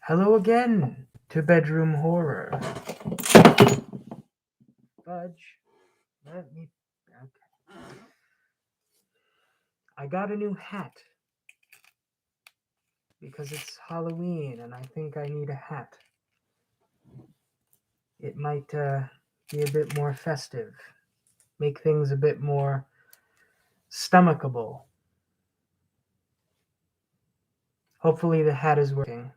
Hello again to Bedroom Horror. Fudge, let me. Okay. I got a new hat because it's Halloween and I think I need a hat. It might be a bit more festive, make things a bit more stomachable. Hopefully, the hat is working.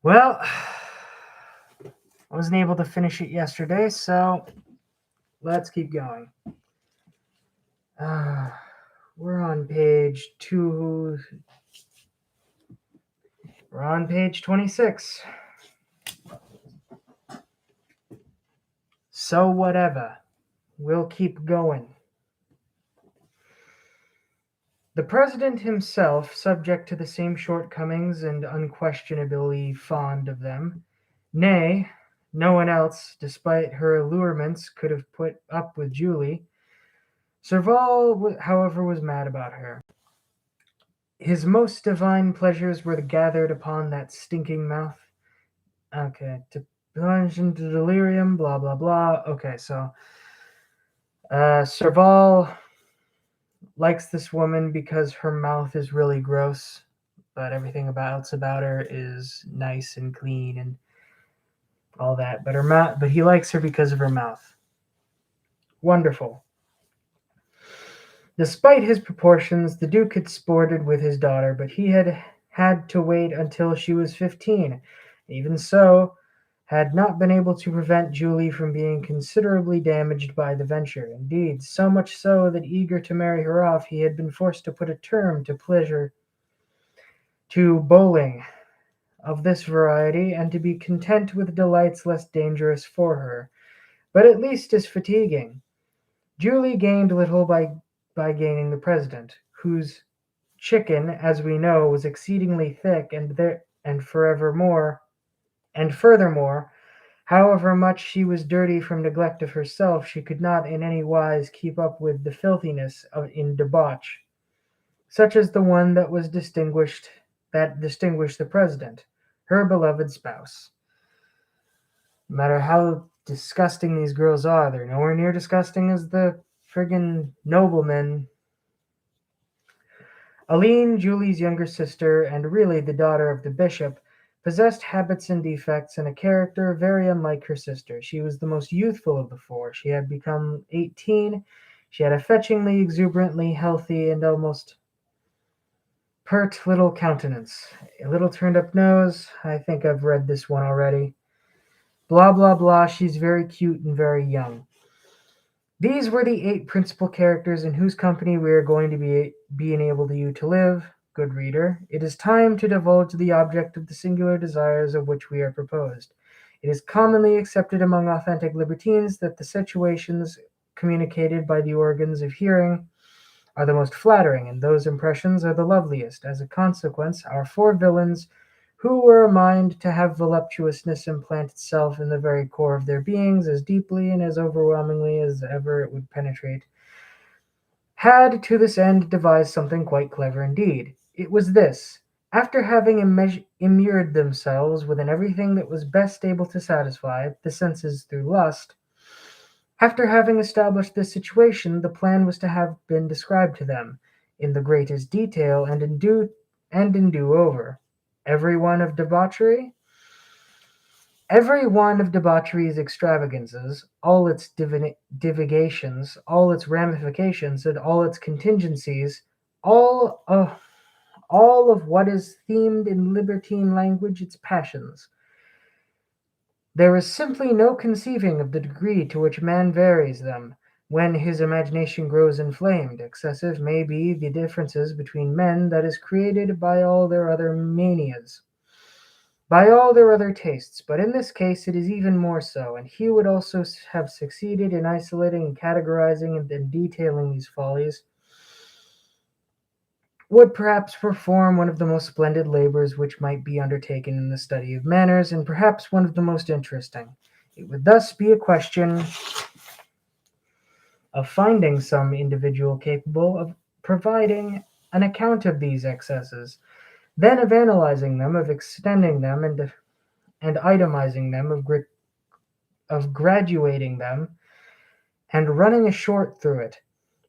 Well, I wasn't able to finish it yesterday, so let's keep going. We're on page 26. So whatever. We'll keep going. The president himself, subject to the same shortcomings and unquestionably fond of them, nay, no one else, despite her allurements, could have put up with Julie. Serval, however, was mad about her. His most divine pleasures were gathered upon that stinking mouth. Okay, to plunge into delirium, blah, blah, blah. Okay, so Serval likes this woman because her mouth is really gross, but everything about her is nice and clean and all that. But he likes her because of her mouth. Wonderful. Despite his proportions, the Duke had sported with his daughter, but he had to wait until she was 15. Even so, had not been able to prevent Julie from being considerably damaged by the venture. Indeed, so much so that eager to marry her off, he had been forced to put a term to bowling of this variety, and to be content with delights less dangerous for her, but at least as fatiguing. Julie gained little by gaining the president, whose chicken, as we know, was exceedingly thick, and furthermore, however much she was dirty from neglect of herself, she could not in any wise keep up with the filthiness in debauch, such as the one that distinguished the president, her beloved spouse. No matter how disgusting these girls are, they're nowhere near disgusting as the friggin' noblemen. Aline, Julie's younger sister, and really the daughter of the bishop, possessed habits and defects and a character very unlike her sister. She was the most youthful of the four. She had become 18. She had a fetchingly, exuberantly healthy, and almost pert little countenance, a little turned up nose. I think I've read this one already. Blah, blah, blah. She's very cute and very young. These were the 8 principal characters in whose company we are going to be enabled you to live. Good reader, it is time to divulge the object of the singular desires of which we are proposed. It is commonly accepted among authentic libertines that the situations communicated by the organs of hearing are the most flattering, and those impressions are the loveliest. As a consequence, our 4 villains, who were a mind to have voluptuousness implant itself in the very core of their beings as deeply and as overwhelmingly as ever it would penetrate, had to this end devised something quite clever indeed. It was this: after having immured themselves within everything that was best able to satisfy the senses through lust, after having established this situation, the plan was to have been described to them, in the greatest detail and in do over. Every one of debauchery's extravagances, all its divagations, all its ramifications, and all its contingencies, all of what is themed in libertine language its passions. There is simply no conceiving of the degree to which man varies them, when his imagination grows inflamed. Excessive may be the differences between men that is created by all their other manias, by all their other tastes, but in this case it is even more so, and he would also have succeeded in isolating and categorizing and then detailing these follies, would perhaps perform one of the most splendid labors which might be undertaken in the study of manners, and perhaps one of the most interesting. It would thus be a question of finding some individual capable of providing an account of these excesses, then of analyzing them, of extending them, and itemizing them, of graduating them, and running a short through it,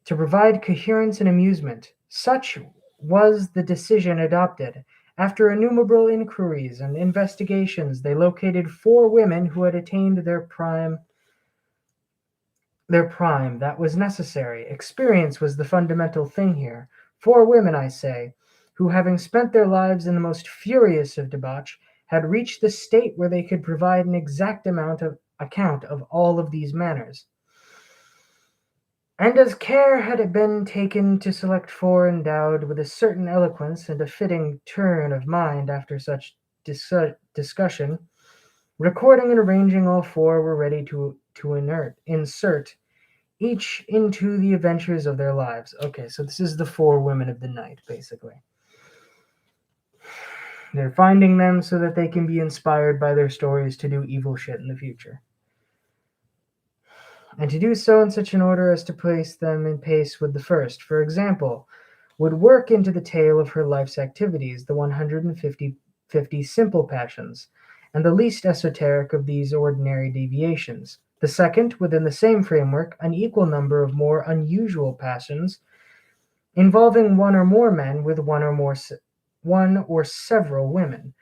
to provide coherence and amusement. Such was the decision adopted. After innumerable inquiries and investigations, they located four women who had attained their prime. That was necessary. Experience was the fundamental thing here. Four women, I say, who, having spent their lives in the most furious of debauch, had reached the state where they could provide an exact account of all of these manners. And as care had been taken to select four endowed with a certain eloquence and a fitting turn of mind after such discussion, recording and arranging all four were ready to insert each into the adventures of their lives. Okay, so this is the four women of the night, basically. They're finding them so that they can be inspired by their stories to do evil shit in the future. And to do so in such an order as to place them in pace with the first, for example, would work into the tale of her life's activities, the 150 simple passions, and the least esoteric of these ordinary deviations. The second, within the same framework, an equal number of more unusual passions, involving one or more men with one or several women.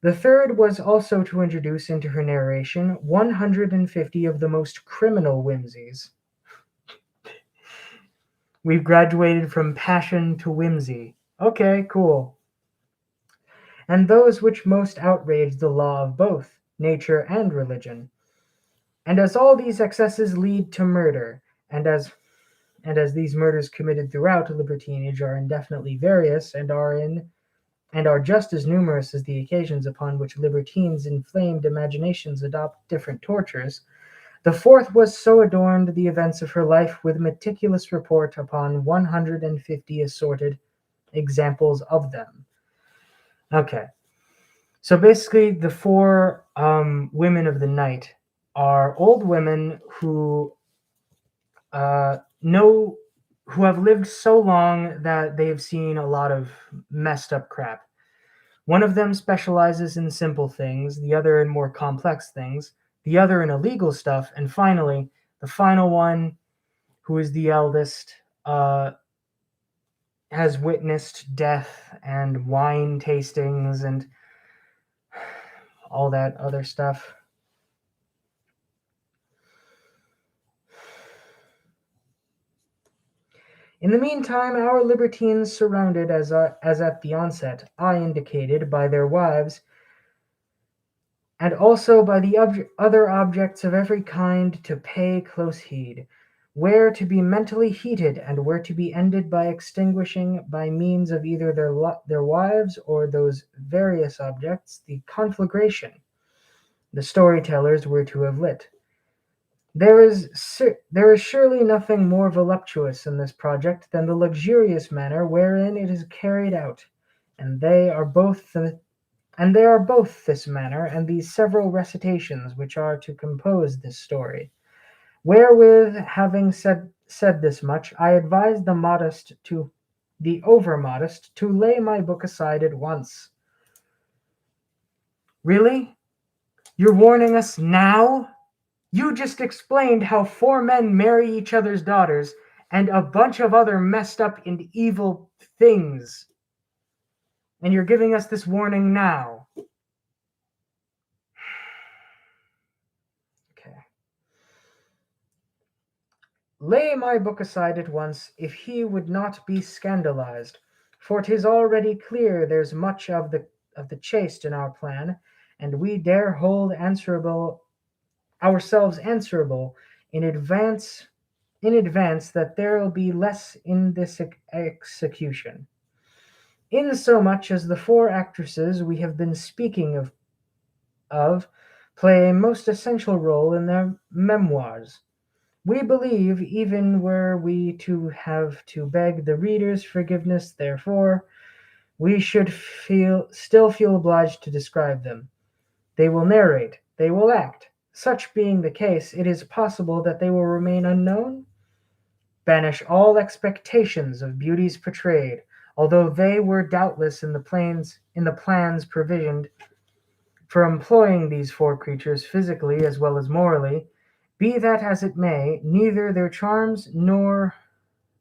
The third was also to introduce into her narration 150 of the most criminal whimsies. We've graduated from passion to whimsy. Okay, cool. And those which most outrage the law of both nature and religion. And as all these excesses lead to murder, and as these murders committed throughout libertinage are indefinitely various and are just as numerous as the occasions upon which libertines' inflamed imaginations adopt different tortures, the fourth was so adorned the events of her life with meticulous report upon 150 assorted examples of them. Okay, so basically, the four women of the night are old women know who have lived so long that they have seen a lot of messed up crap. One of them specializes in simple things, the other in more complex things, the other in illegal stuff, and finally, the final one, who is the eldest, has witnessed death and wine tastings and all that other stuff. In the meantime, our libertines, surrounded as at the onset I indicated by their wives, and also by the other objects of every kind, to pay close heed, where to be mentally heated, and where to be ended by extinguishing, by means of either their wives or those various objects, the conflagration the storytellers were to have lit. There is surely nothing more voluptuous in this project than the luxurious manner wherein it is carried out, and they are both this manner and these several recitations which are to compose this story. Wherewith, having said this much, I advise the over modest to lay my book aside at once. Really? You're warning us now? You just explained how four men marry each other's daughters and a bunch of other messed up and evil things. And you're giving us this warning now. Okay. Lay my book aside at once, if he would not be scandalized, for 'tis already clear there's much of the chaste in our plan, and we dare hold ourselves answerable in advance that there'll be less in this execution. Insomuch as the four actresses we have been speaking of play a most essential role in their memoirs. We believe, even were we to have to beg the reader's forgiveness therefore, we should still feel obliged to describe them. They will narrate, they will act. Such being the case, it is possible that they will remain unknown. Banish all expectations of beauties portrayed, although they were doubtless in the plans provisioned for employing these four creatures physically as well as morally. Be that as it may, neither their charms nor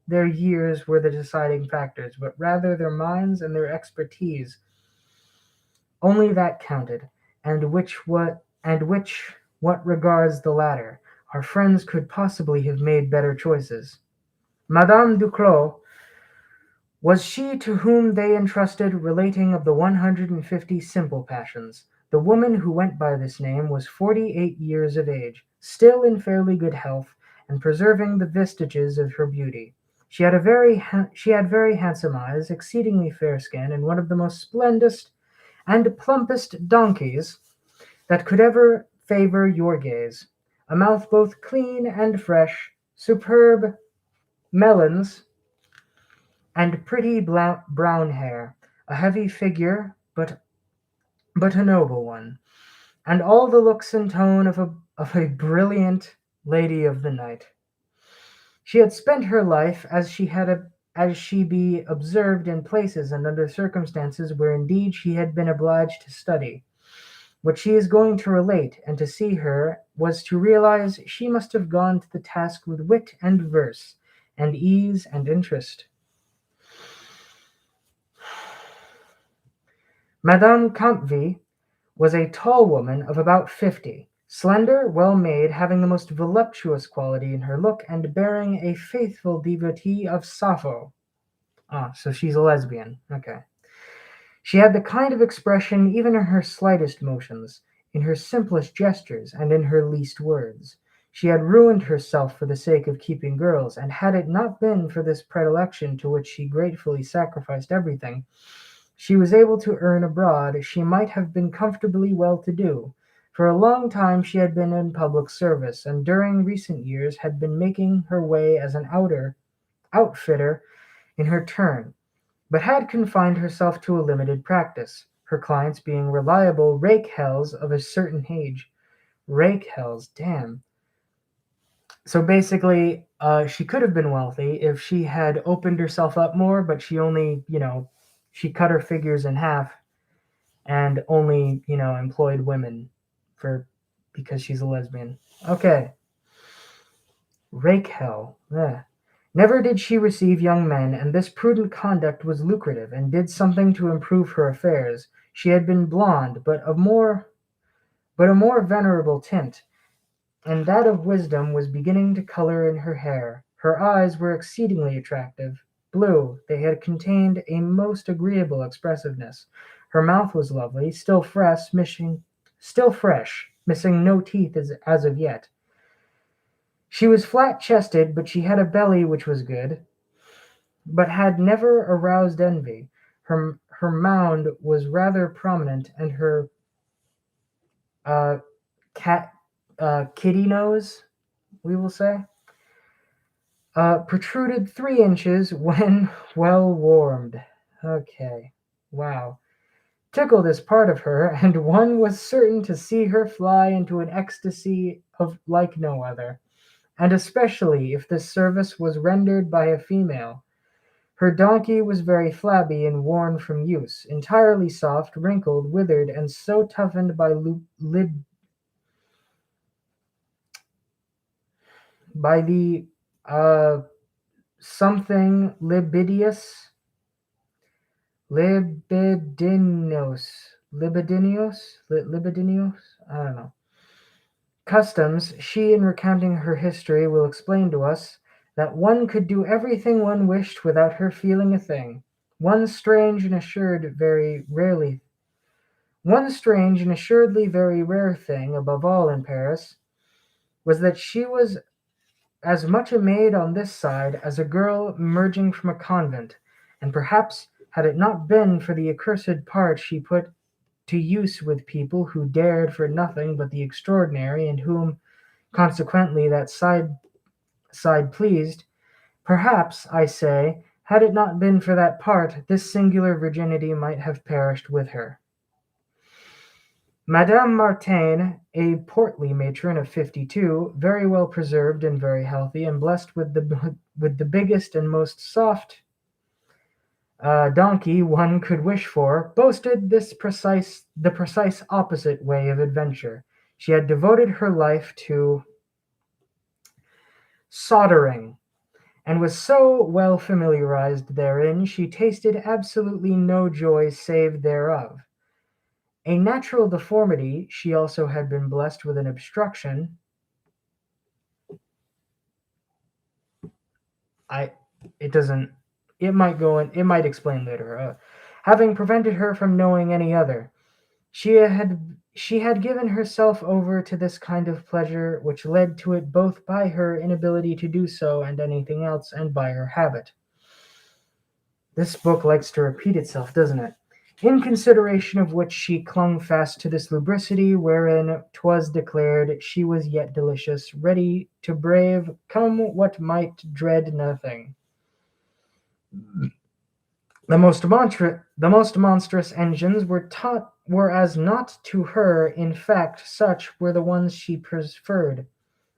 their years were the deciding factors, but rather their minds and their expertise. Only that counted, and which what regards the latter, our friends could possibly have made better choices. Madame Duclos was she to whom they entrusted relating of the 150 simple passions. The woman who went by this name was 48 years of age, still in fairly good health, and preserving the vestiges of her beauty. She had very handsome eyes, exceedingly fair skin, and one of the most splendidest and plumpest donkeys that could ever favor your gaze. A mouth both clean and fresh, superb melons, and pretty brown hair, a heavy figure, but a noble one, and all the looks and tone of a brilliant lady of the night. She had spent her life as she be observed in places and under circumstances where indeed she had been obliged to study. What she is going to relate, and to see her was to realize she must have gone to the task with wit and verse, and ease and interest. Madame Campvy was a tall woman of about 50, slender, well made, having the most voluptuous quality in her look, and bearing a faithful devotee of Sappho. Ah, so she's a lesbian. Okay. She had the kind of expression even in her slightest motions, in her simplest gestures, and in her least words. She had ruined herself for the sake of keeping girls, and had it not been for this predilection to which she gratefully sacrificed everything she was able to earn abroad, she might have been comfortably well to do. For a long time she had been in public service, and during recent years had been making her way as an outfitter in her turn, but had confined herself to a limited practice, her clients being reliable rake hells of a certain age. Rake hells, damn. So basically, she could have been wealthy if she had opened herself up more, but she only, she cut her figures in half and only, employed women for because she's a lesbian. Okay, rake hell. Ugh. Never did she receive young men, and this prudent conduct was lucrative, and did something to improve her affairs. She had been blonde, but a more venerable tint, and that of wisdom was beginning to color in her hair. Her eyes were exceedingly attractive, blue; they had contained a most agreeable expressiveness. Her mouth was lovely, still fresh, missing no teeth as of yet. She was flat-chested, but she had a belly which was good, but had never aroused envy. Her mound was rather prominent, and her uh, cat kitty nose, we will say, protruded 3 inches when well warmed. Okay, wow. Tickled is part of her, and one was certain to see her fly into an ecstasy of like no other, and especially if this service was rendered by a female. Her donkey was very flabby and worn from use, entirely soft, wrinkled, withered, and so toughened by the uh, something libidinous, I don't know, customs. She, in recounting her history, will explain to us that one could do everything one wished without her feeling a thing. One strange and assured very rarely One strange and assuredly very rare thing, above all in Paris, was that she was as much a maid on this side as a girl emerging from a convent, and perhaps had it not been for the accursed part she put to use with people who dared for nothing but the extraordinary, and whom, consequently, that side pleased, perhaps, I say, had it not been for that part, this singular virginity might have perished with her. Madame Martin, a portly matron of 52, very well preserved and very healthy, and blessed with the biggest and most soft A donkey one could wish for, boasted the precise opposite way of adventure. She had devoted her life to soldering, and was so well familiarized therein she tasted absolutely no joy save thereof. A natural deformity, she also had been blessed with an obstruction. I it doesn't it might go in it might explain later. Having prevented her from knowing any other. She had given herself over to this kind of pleasure, which led to it both by her inability to do so and anything else, and by her habit. This book likes to repeat itself, doesn't it? In consideration of which she clung fast to this lubricity, wherein 'twas declared she was yet delicious, ready to brave come what might, dread nothing. The most monstrous engines were as naught to her, in fact such were the ones she preferred,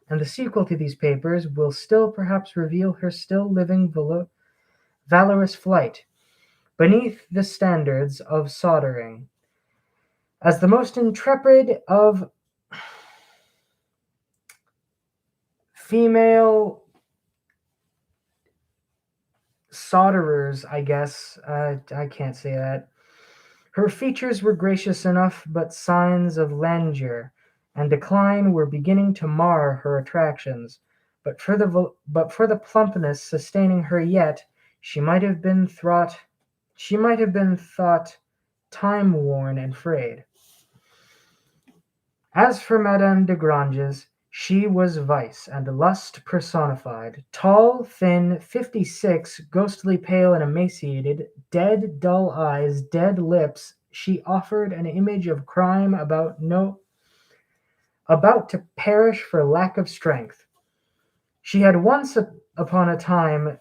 and the sequel to these papers will still perhaps reveal her still living valorous flight beneath the standards of Sodering, as the most intrepid of female solderers, I guess. I can't say that. Her features were gracious enough, but signs of languor and decline were beginning to mar her attractions. But for the plumpness sustaining her yet, she might have been thought time worn and frayed. As for Madame de Granges, she was vice and lust personified. Tall, thin, 56, ghostly pale and emaciated, dead dull eyes, dead lips, she offered an image of crime about to perish for lack of strength. She had once upon a time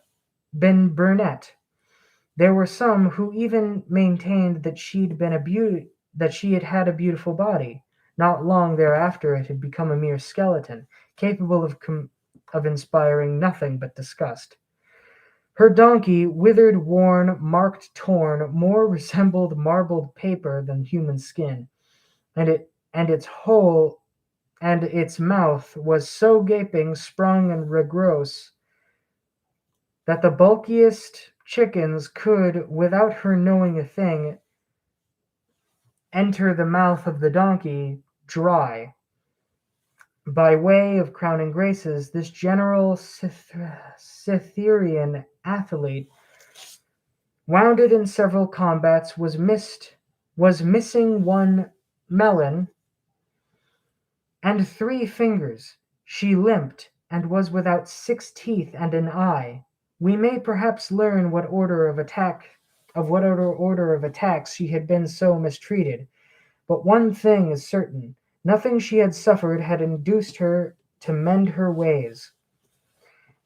been brunette. There were some who even maintained that she had had a beautiful body. Not long thereafter it had become a mere skeleton, capable of inspiring nothing but disgust. Her donkey, withered, worn, marked, torn, more resembled marbled paper than human skin, and its whole and its mouth was so gaping, sprung, and regross that the bulkiest chickens could, without her knowing a thing, enter the mouth of the donkey dry. By way of crowning graces, this general Cytherean athlete, wounded in several combats, was missing one melon and 3 fingers. She limped, and was without 6 teeth and an eye. We may perhaps learn what order of attacks she had been so mistreated. But one thing is certain: nothing she had suffered had induced her to mend her ways.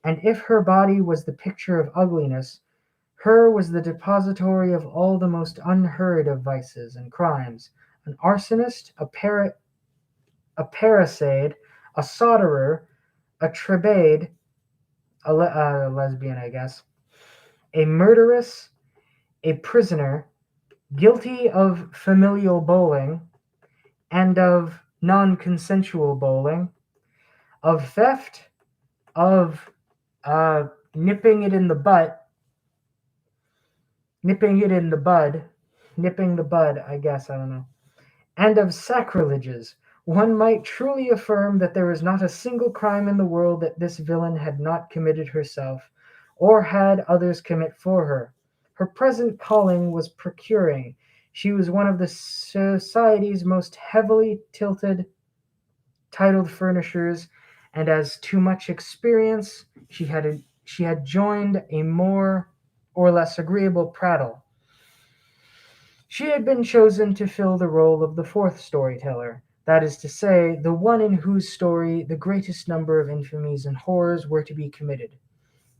And if her body was the picture of ugliness, her was the depository of all the most unheard of vices and crimes. An arsonist, a parricide, a solderer, a trebade, a lesbian, I guess, a murderess, a prisoner, guilty of familial bowling, and of non-consensual bowling, of theft, of nipping it in the butt, nipping it in the bud, nipping the bud, I guess, I don't know, and of sacrileges. One might truly affirm that there is not a single crime in the world that this villain had not committed herself, or had others commit for her. Her present calling was procuring. She was one of the society's most heavily titled furnishers, and as too much experience, she had joined a more or less agreeable prattle. She had been chosen to fill the role of the fourth storyteller, that is to say, the one in whose story the greatest number of infamies and horrors were to be committed.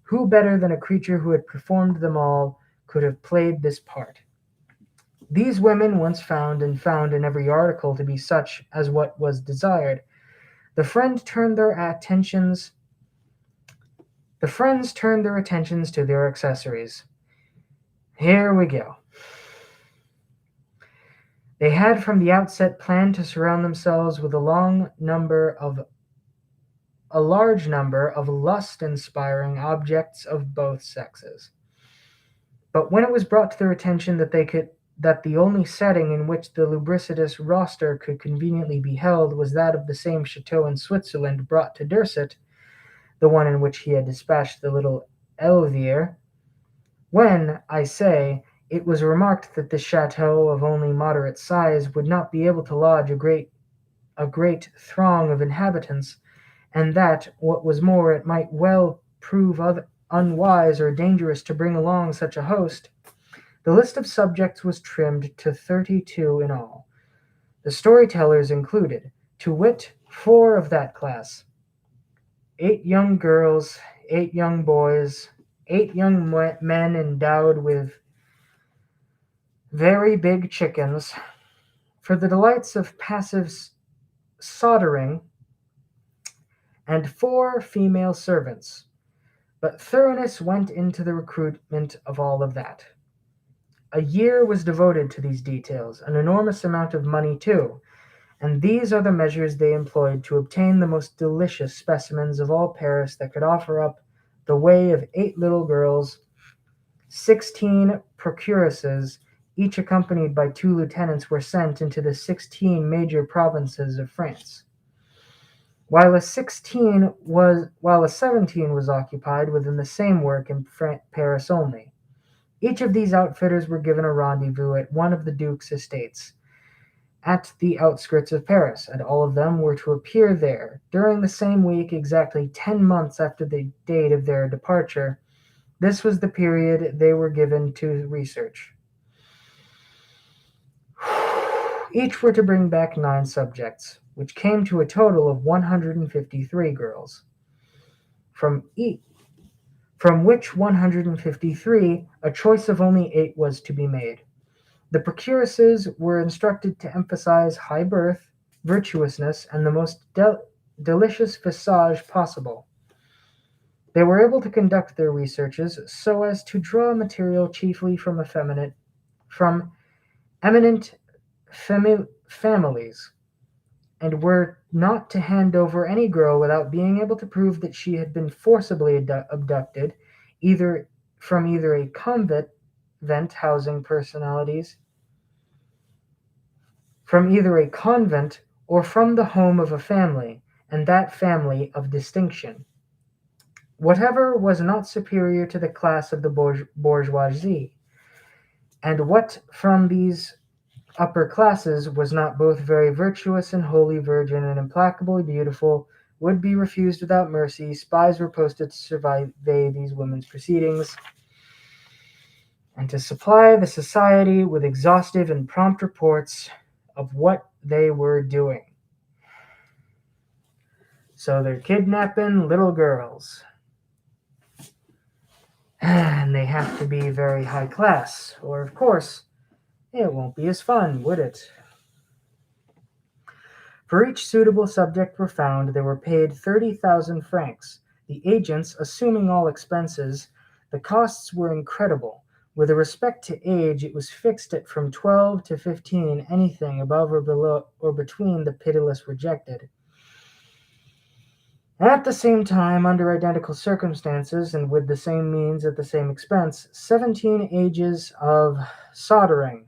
Who better than a creature who had performed them all could have played this part? These women once found, and found in every article to be such as what was desired, the friend turned their attentions the friends turned their attentions to their accessories. Here we go. They had from the outset planned to surround themselves with a large number of lust-inspiring objects of both sexes. But when it was brought to their attention that the only setting in which the lubricitous roster could conveniently be held was that of the same chateau in Switzerland brought to Dorset, the one in which he had dispatched the little Elvire, when, I say, it was remarked that this chateau of only moderate size would not be able to lodge a great throng of inhabitants, and that, what was more, it might well prove unwise or dangerous to bring along such a host, the list of subjects was trimmed to 32 in all, the story-tellers included, to wit, 4 of that class, 8 young girls, 8 young boys, 8 young men endowed with very big chickens, for the delights of passive soldering, and 4 female servants. But thoroughness went into the recruitment of all of that. A year was devoted to these details, an enormous amount of money too, and these are the measures they employed to obtain the most delicious specimens of all Paris that could offer up the way of 8 little girls, 16 procuresses, each accompanied by 2 lieutenants, were sent into the 16 major provinces of France, while a 17 was occupied within the same work in Paris only. Each of these outfitters were given a rendezvous at one of the Duke's estates, at the outskirts of Paris, and all of them were to appear there during the same week, exactly 10 months after the date of their departure. This was the period they were given to research. Each were to bring back 9 subjects, which came to a total of 153 girls. From which 153 a choice of only 8 was to be made. The procuresses were instructed to emphasize high birth, virtuousness, and the most delicious visage possible. They were able to conduct their researches so as to draw material chiefly from eminent families, and were not to hand over any girl without being able to prove that she had been forcibly abducted, either a convent housing personalities, from either a convent or from the home of a family, and that family of distinction. Whatever was not superior to the class of the bourgeoisie, and what from these upper classes was not both very virtuous and wholly virgin and implacably beautiful, would be refused without mercy. Spies were posted to survey these women's proceedings, and to supply the society with exhaustive and prompt reports of what they were doing. So they're kidnapping little girls. And they have to be very high class, or of course, it won't be as fun, would it? For each suitable subject were found, they were paid 30,000 francs. The agents, assuming all expenses, the costs were incredible. With respect to age, it was fixed at from 12 to 15, anything above or below or between the pitiless rejected. At the same time, under identical circumstances, and with the same means at the same expense, 17 ages of Sodering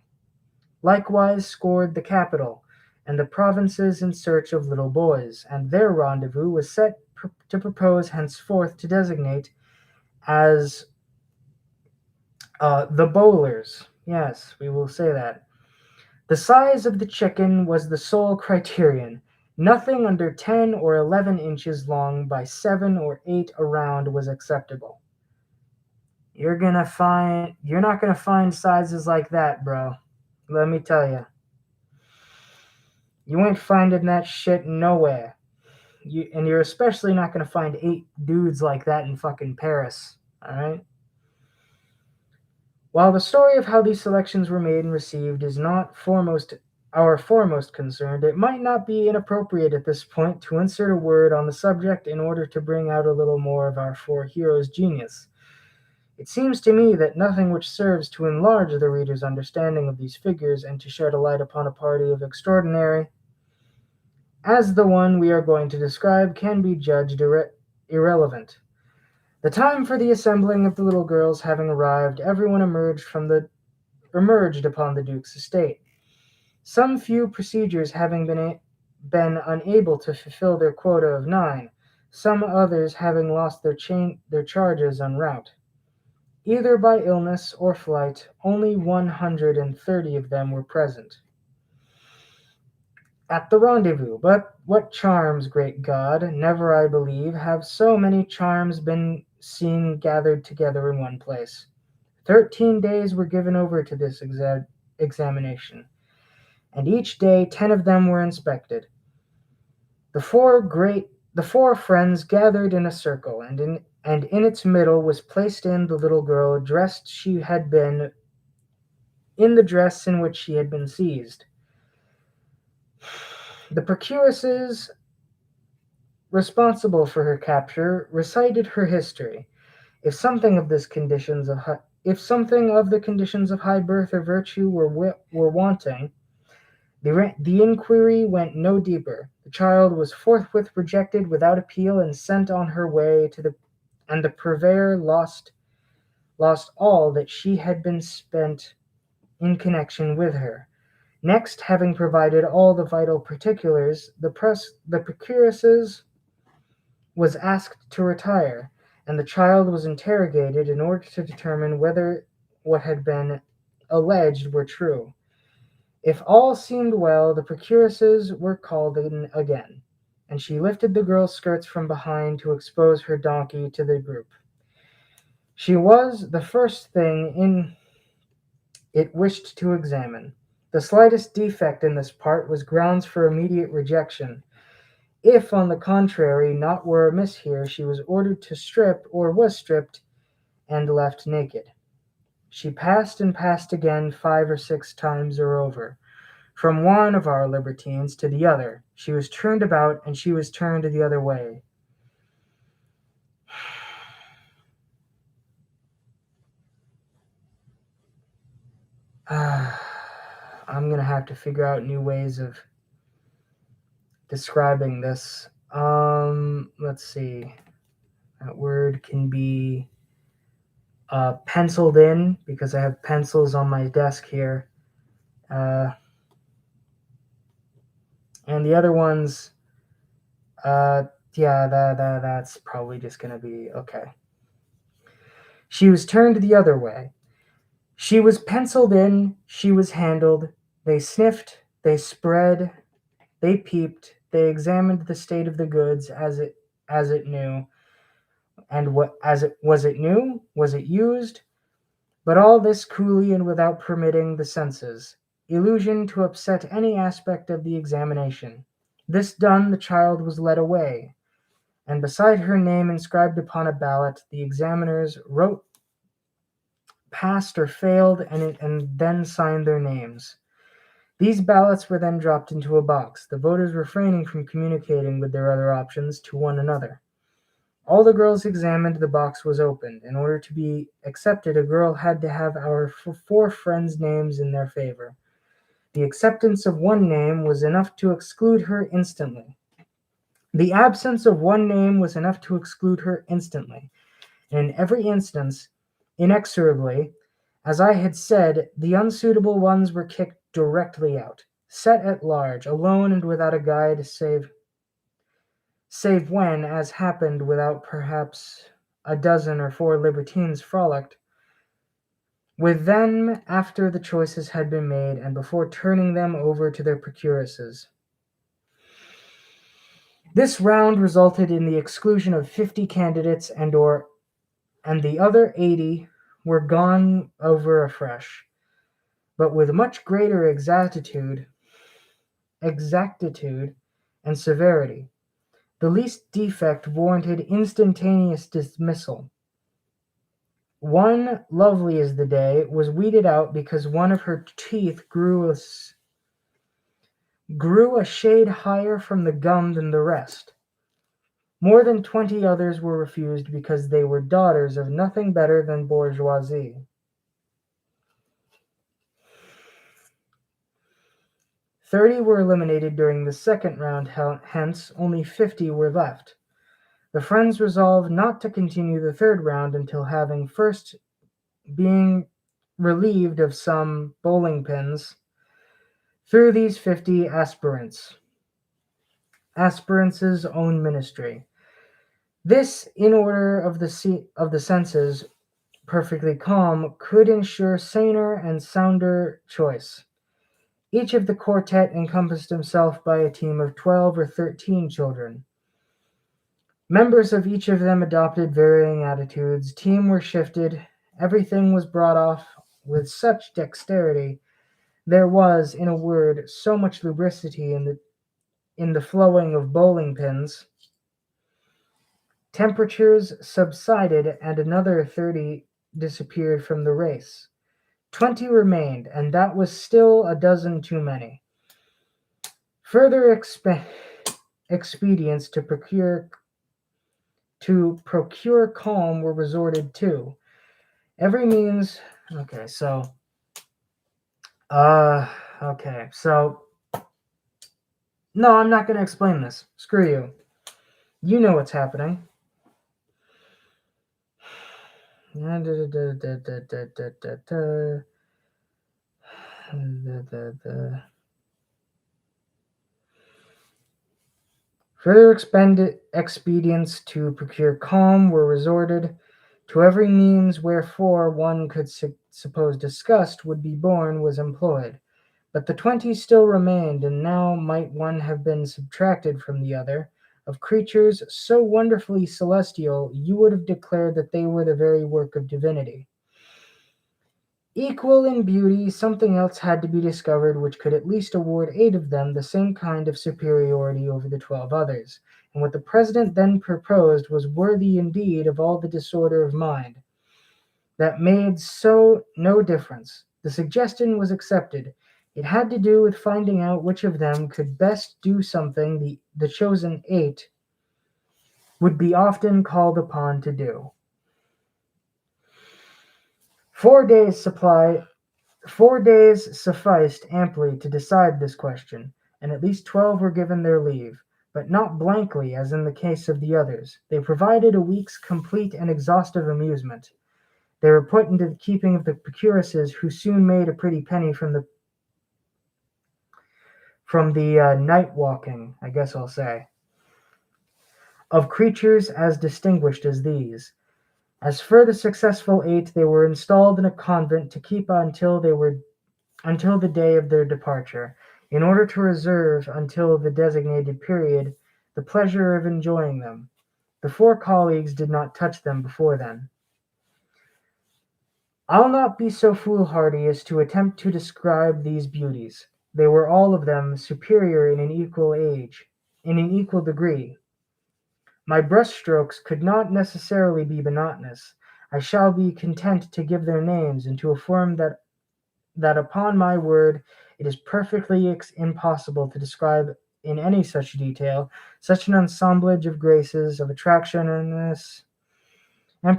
likewise scored the capital, and the provinces in search of little boys, and their rendezvous was set to propose henceforth to designate as the bowlers. Yes, we will say that. The size of the chicken was the sole criterion. Nothing under 10 or 11 inches long by 7 or 8 around was acceptable. You're not gonna find sizes like that, bro. Let me tell you. You ain't finding that shit nowhere. And you're especially not gonna find 8 dudes like that in fucking Paris. Alright? While the story of how these selections were made and received is not our foremost concern, it might not be inappropriate at this point to insert a word on the subject in order to bring out a little more of our 4 heroes' genius. It seems to me that nothing which serves to enlarge the reader's understanding of these figures and to shed a light upon a party of extraordinary as the one we are going to describe can be judged irrelevant. The time for the assembling of the little girls having arrived, everyone emerged upon the Duke's estate. Some few procedures having been unable to fulfill their quota of 9, some others having lost their charges en route. Either by illness or flight, only 130 of them were present at the rendezvous. But what charms, great God! Never, I believe, have so many charms been seen gathered together in one place. 13 days were given over to this examination, and each day 10 of them were inspected. The four friends gathered in a circle, and in its middle was placed in the little girl, dressed she had been in the dress in which she had been seized. The procuresses responsible for her capture recited her history. If something of this conditions of hi- If something of the conditions of high birth or virtue were wanting, the inquiry went no deeper. The child was forthwith rejected without appeal and sent on her way and the purveyor lost all that she had been spent in connection with her. Next, having provided all the vital particulars, the procuresses was asked to retire, and the child was interrogated in order to determine whether what had been alleged were true. If all seemed well, the procuresses were called in again, and she lifted the girl's skirts from behind to expose her donkey to the group. She was the first thing in it wished to examine. The slightest defect in this part was grounds for immediate rejection. If, on the contrary, naught were amiss here, she was ordered to strip, or was stripped, and left naked. She passed and passed again 5 or 6 times or over. From one of our libertines to the other, she was turned about, and she was turned the other way. I'm gonna have to figure out new ways of describing this. Let's see. That word can be penciled in because I have pencils on my desk here. And the other ones, yeah, that's probably just gonna be okay. She was turned the other way. She was penciled in, she was handled. They sniffed, they spread, they peeped, they examined the state of the goods as it knew, and what as it new, was it used? But all this coolly and without permitting the senses, illusion to upset any aspect of the examination. This done, the child was led away, and beside her name inscribed upon a ballot, the examiners wrote passed or failed and then signed their names. These ballots were then dropped into a box, the voters refraining from communicating with their other options to one another. All the girls examined, the box was opened. In order to be accepted, a girl had to have our four friends' names in their favor. The acceptance of one name was enough to exclude her instantly. The absence of one name was enough to exclude her instantly. And in every instance, inexorably, as I had said, the unsuitable ones were kicked directly out, set at large, alone and without a guide, save when, as happened, without perhaps a dozen or 4 libertines frolicked with them after the choices had been made and before turning them over to their procuresses. This round resulted in the exclusion of 50 candidates and the other 80 were gone over afresh, but with much greater exactitude and severity. The least defect warranted instantaneous dismissal. One, lovely as the day, was weeded out because one of her teeth grew a shade higher from the gum than the rest. More than 20 others were refused because they were daughters of nothing better than bourgeoisie. 30 were eliminated during the second round, hence only 50 were left. The friends resolved not to continue the third round until having first being relieved of some bowling pins through these 50 aspirants' own ministry. This, in order of the senses, perfectly calm, could ensure saner and sounder choice. Each of the quartet encompassed himself by a team of 12 or 13 children. Members of each of them adopted varying attitudes. Team were shifted. Everything was brought off with such dexterity. There was, in a word, so much lubricity in the flowing of bowling pins. Temperatures subsided, and another 30 disappeared from the race. 20 remained, and that was still a dozen too many. Further expedients to procure calm were resorted to. Every means. Okay, so. Okay, so. No, I'm not going to explain this. Screw you. You know what's happening. Further expedients to procure calm were resorted to. Every means wherefore one could suppose disgust would be born was employed. But the 20 still remained, and now might one have been subtracted from the other. Of creatures so wonderfully celestial, you would have declared that they were the very work of divinity. Equal in beauty, something else had to be discovered which could at least award 8 of them the same kind of superiority over the 12 others, and what the president then proposed was worthy indeed of all the disorder of mind that made so no difference. The suggestion was accepted. It had to do with finding out which of them could best do something the chosen 8 would be often called upon to do. 4 days sufficed amply to decide this question, and at least 12 were given their leave, but not blankly as in the case of the others. They provided a week's complete and exhaustive amusement. They were put into the keeping of the procuresses, who soon made a pretty penny from the night walking, I guess I'll say, of creatures as distinguished as these. As for the successful 8, they were installed in a convent to keep until the day of their departure, in order to reserve until the designated period the pleasure of enjoying them. The 4 colleagues did not touch them before then. I'll not be so foolhardy as to attempt to describe these beauties. They were all of them superior in an equal degree. My brushstrokes could not necessarily be monotonous. I shall be content to give their names, and to affirm that upon my word it is perfectly impossible to describe in any such detail such an assemblage of graces, of attractionness, and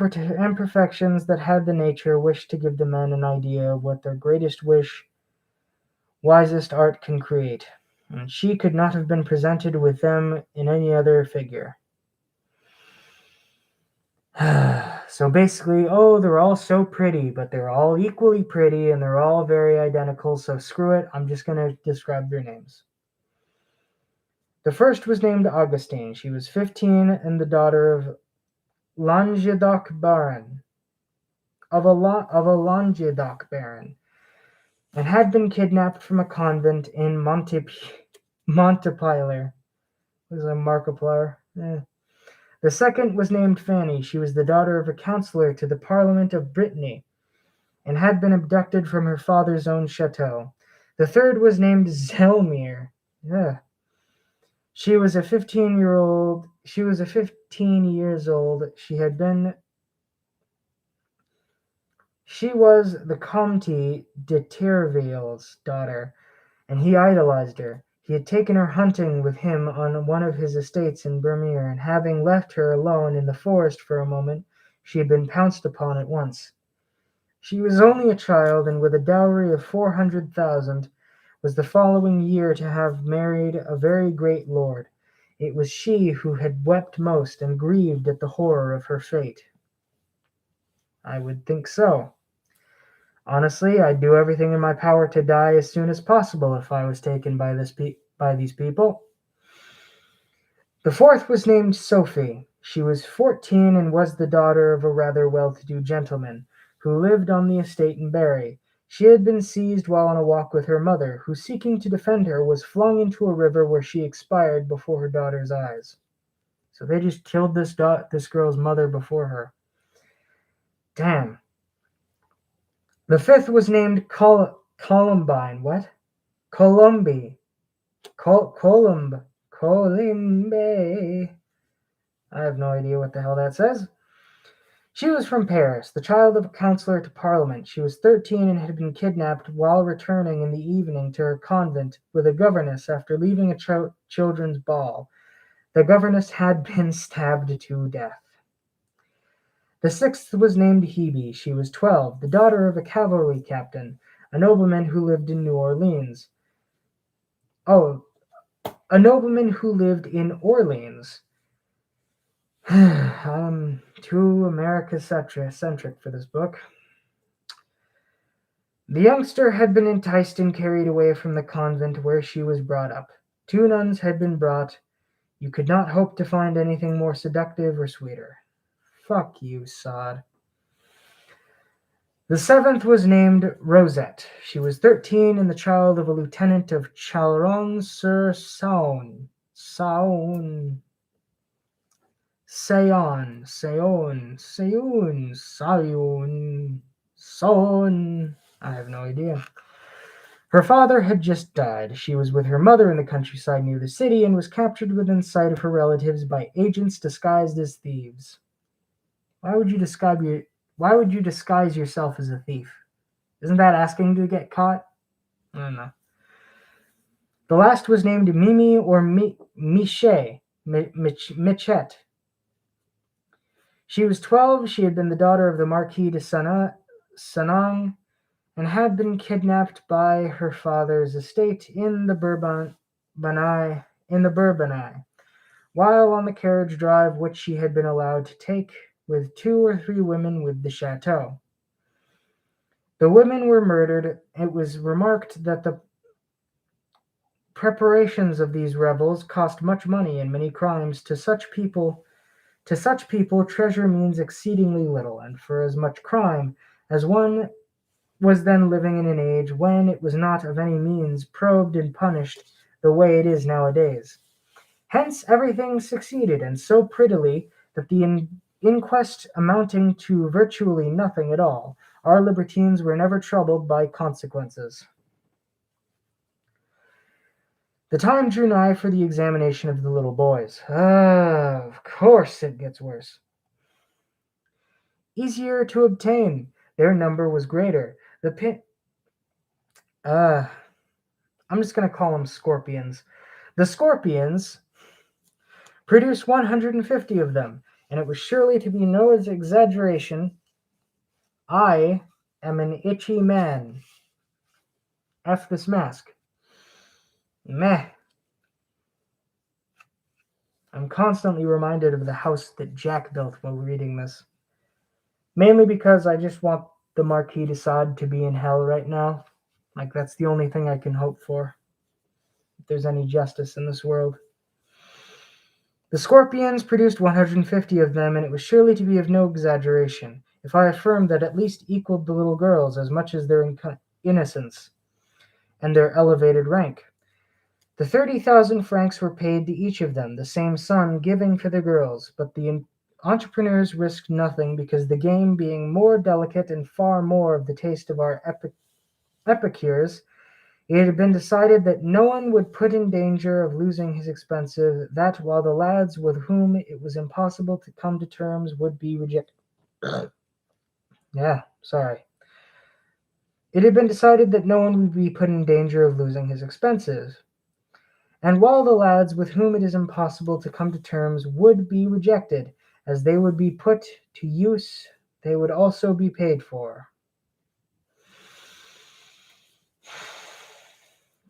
perfections that had the nature wished to give the men an idea of what their greatest wisest art can create. And she could not have been presented with them in any other figure. So basically, they're all so pretty, but they're all equally pretty and they're all very identical, so screw it, I'm just going to describe their names. The first was named Augustine. She was 15 and the daughter of Languedoc Baron, of a Languedoc Baron, and had been kidnapped from a convent in Montpellier. Was a Markiplier? The second was named Fanny. She was the daughter of a councillor to the Parliament of Brittany, and had been abducted from her father's own chateau. The third was named Zelmir. Yeah. She was 15 years old. She was the Comte de Terville's daughter, and he idolized her. He had taken her hunting with him on one of his estates in Bermere, and having left her alone in the forest for a moment, she had been pounced upon at once. She was only a child, and with a dowry of 400,000, was the following year to have married a very great lord. It was she who had wept most and grieved at the horror of her fate. I would think so. Honestly, I'd do everything in my power to die as soon as possible if I was taken by these people. The fourth was named Sophie. She was 14 and was the daughter of a rather well-to-do gentleman who lived on the estate in Bury. She had been seized while on a walk with her mother, who, seeking to defend her, was flung into a river where she expired before her daughter's eyes. So they just killed this girl's mother before her. Damn. The fifth was named Columbine. What? Columbi. Colimbe. I have no idea what the hell that says. She was from Paris, the child of a councillor to Parliament. She was 13 and had been kidnapped while returning in the evening to her convent with a governess after leaving a children's ball. The governess had been stabbed to death. The sixth was named Hebe. She was 12, the daughter of a cavalry captain, a nobleman who lived in New Orleans. Oh, a nobleman who lived in Orleans. I'm too America-centric for this book. The youngster had been enticed and carried away from the convent where she was brought up. 2 nuns had been brought. You could not hope to find anything more seductive or sweeter. Fuck you, sod. The seventh was named Rosette. She was 13 and the child of a lieutenant of Chalon-sur-Saône. Saône. I have no idea. Her father had just died. She was with her mother in the countryside near the city and was captured within sight of her relatives by agents disguised as thieves. Why would you disguise yourself as a thief? Isn't that asking to get caught? I don't know. The last was named Mimi or Michette. She was 12. She had been the daughter of the Marquis de Sanang and had been kidnapped by her father's estate in the Bourbonnais, while on the carriage drive which she had been allowed to take with 2 or 3 women with the chateau. The women were murdered. It was remarked that the preparations of these revels cost much money, and many crimes to such people treasure means exceedingly little, and for as much crime as one was then living in an age when it was not of any means probed and punished the way it is nowadays. Hence everything succeeded, and so prettily that the inquest amounting to virtually nothing at all, our libertines were never troubled by consequences. The time drew nigh for the examination of the little boys. Of course it gets worse. Easier to obtain. Their number was greater. I'm just going to call them scorpions. The scorpions produced 150 of them, and it was surely to be no exaggeration. I am an itchy man. F this mask. Meh. I'm constantly reminded of the house that Jack built while reading this. Mainly because I just want the Marquis de Sade to be in hell right now. Like, that's the only thing I can hope for, if there's any justice in this world. The scorpions produced 150 of them, and it was surely to be of no exaggeration if I affirmed that at least equaled the little girls as much as their innocence and their elevated rank. The 30,000 francs were paid to each of them, the same sum giving for the girls, but the entrepreneurs risked nothing because the game being more delicate and far more of the taste of our epicures, it had been decided that no one would put in danger of losing his expenses, that while the lads with whom it was impossible to come to terms would be rejected. It had been decided that no one would be put in danger of losing his expenses, And while the lads with whom it is impossible to come to terms would be rejected, as they would be put to use, they would also be paid for.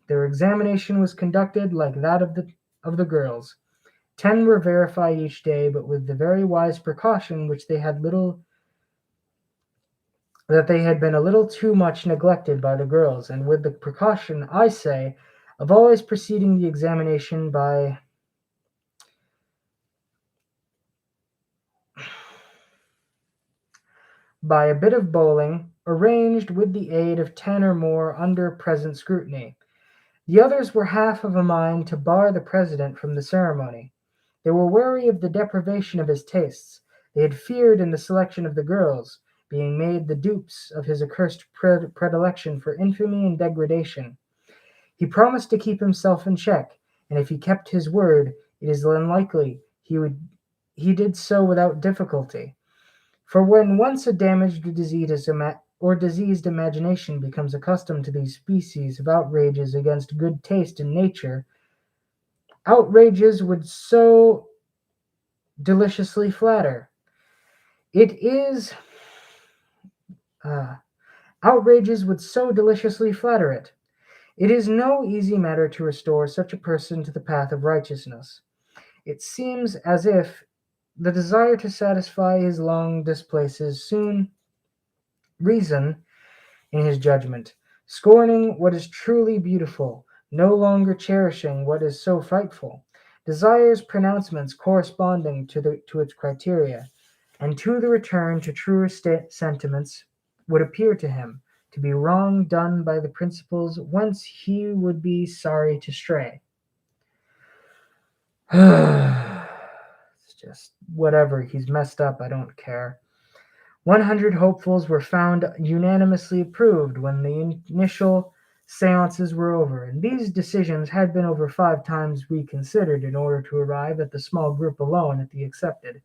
Their examination was conducted like that of the girls. 10 were verified each day, but with the very wise precaution which they had little that they had been a little too much neglected by the girls, and with the precaution, I say, of always preceding the examination by a bit of bowling, arranged with the aid of 10 or more under present scrutiny. The others were half of a mind to bar the president from the ceremony. They were wary of the deprivation of his tastes. They had feared in the selection of the girls, being made the dupes of his accursed predilection for infamy and degradation. He promised to keep himself in check, and if he kept his word, it is unlikely he did so without difficulty. For when once a damaged or diseased imagination becomes accustomed to these species of outrages against good taste in nature, outrages would so deliciously flatter. It is outrages would so deliciously flatter it. It is no easy matter to restore such a person to the path of righteousness. It seems as if the desire to satisfy his long displaces soon reason in his judgment, scorning what is truly beautiful, no longer cherishing what is so frightful, desires pronouncements corresponding to its criteria, and to the return to truer sentiments would appear to him to be wrong done by the principles whence he would be sorry to stray. It's just whatever, he's messed up, I don't care. 100 hopefuls were found unanimously approved when the initial seances were over, and these decisions had been over 5 times reconsidered in order to arrive at the small group alone at the accepted.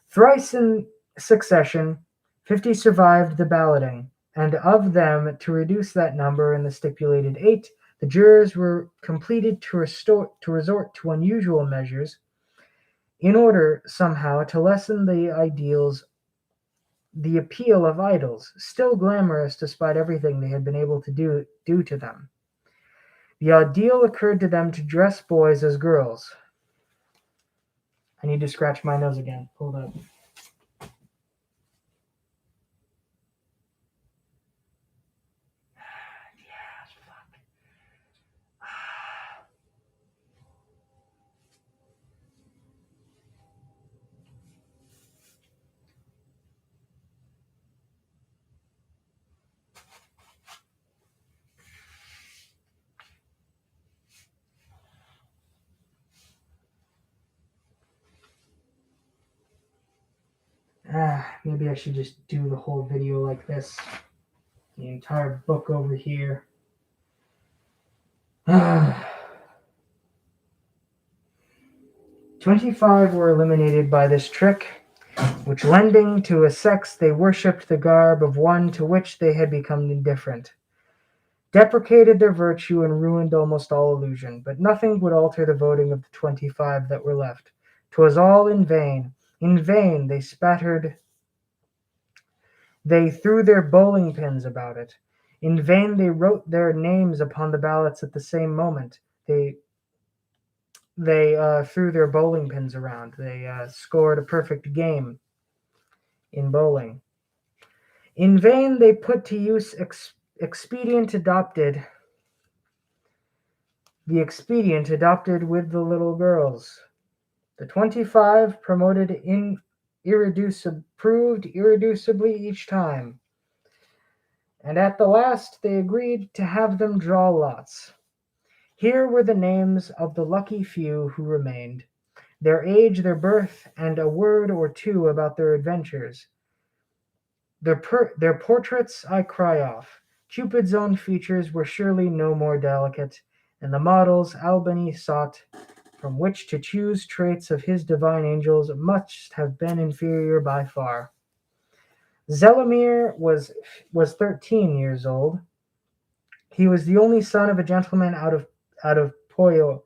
Thrice in succession, 50 survived the balloting, and of them, to reduce that number in the stipulated 8, the jurors were completed to resort to unusual measures in order somehow to lessen the appeal of idols, still glamorous despite everything they had been able to do to them. The ideal occurred to them to dress boys as girls. I need to scratch my nose again. Hold up. Maybe I should just do the whole video like this. The entire book over here. 25 were eliminated by this trick, which lending to a sex they worshipped the garb of one to which they had become indifferent, deprecated their virtue and ruined almost all illusion. But nothing would alter the voting of the 25 that were left. 'Twas all in vain. In vain they threw their bowling pins about it. In vain they wrote their names upon the ballots at the same moment. They threw their bowling pins around. They scored a perfect game in bowling. In vain they put to use expedient adopted with the little girls. The 25 proved irreducibly each time, and at the last they agreed to have them draw lots. Here were the names of the lucky few who remained, their age, their birth, and a word or two about their adventures. Their portraits I cry off. Cupid's own features were surely no more delicate, and the models Albany sought, from which to choose traits of his divine angels, must have been inferior by far. Zelimir was 13 years old. He was the only son of a gentleman out of Puito,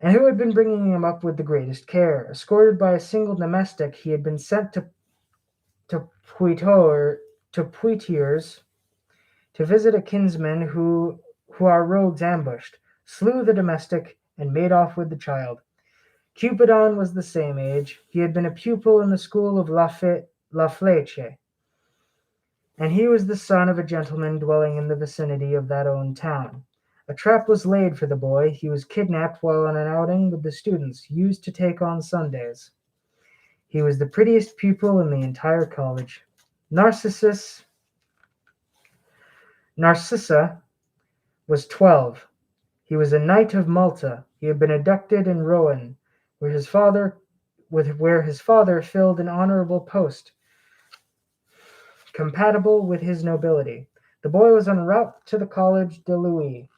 and who had been bringing him up with the greatest care. Escorted by a single domestic, he had been sent to Puito to Poitiers to visit a kinsman who our rogues ambushed, slew the domestic, and made off with the child. Cupidon was the same age. He had been a pupil in the school of La Fleche, and he was the son of a gentleman dwelling in the vicinity of that own town. A trap was laid for the boy. He was kidnapped while on an outing with the students used to take on Sundays. He was the prettiest pupil in the entire college. Narcissa was 12. He was a knight of Malta. He had been abducted in Rouen, where his father filled an honorable post compatible with his nobility. The boy was en route to the College de Louis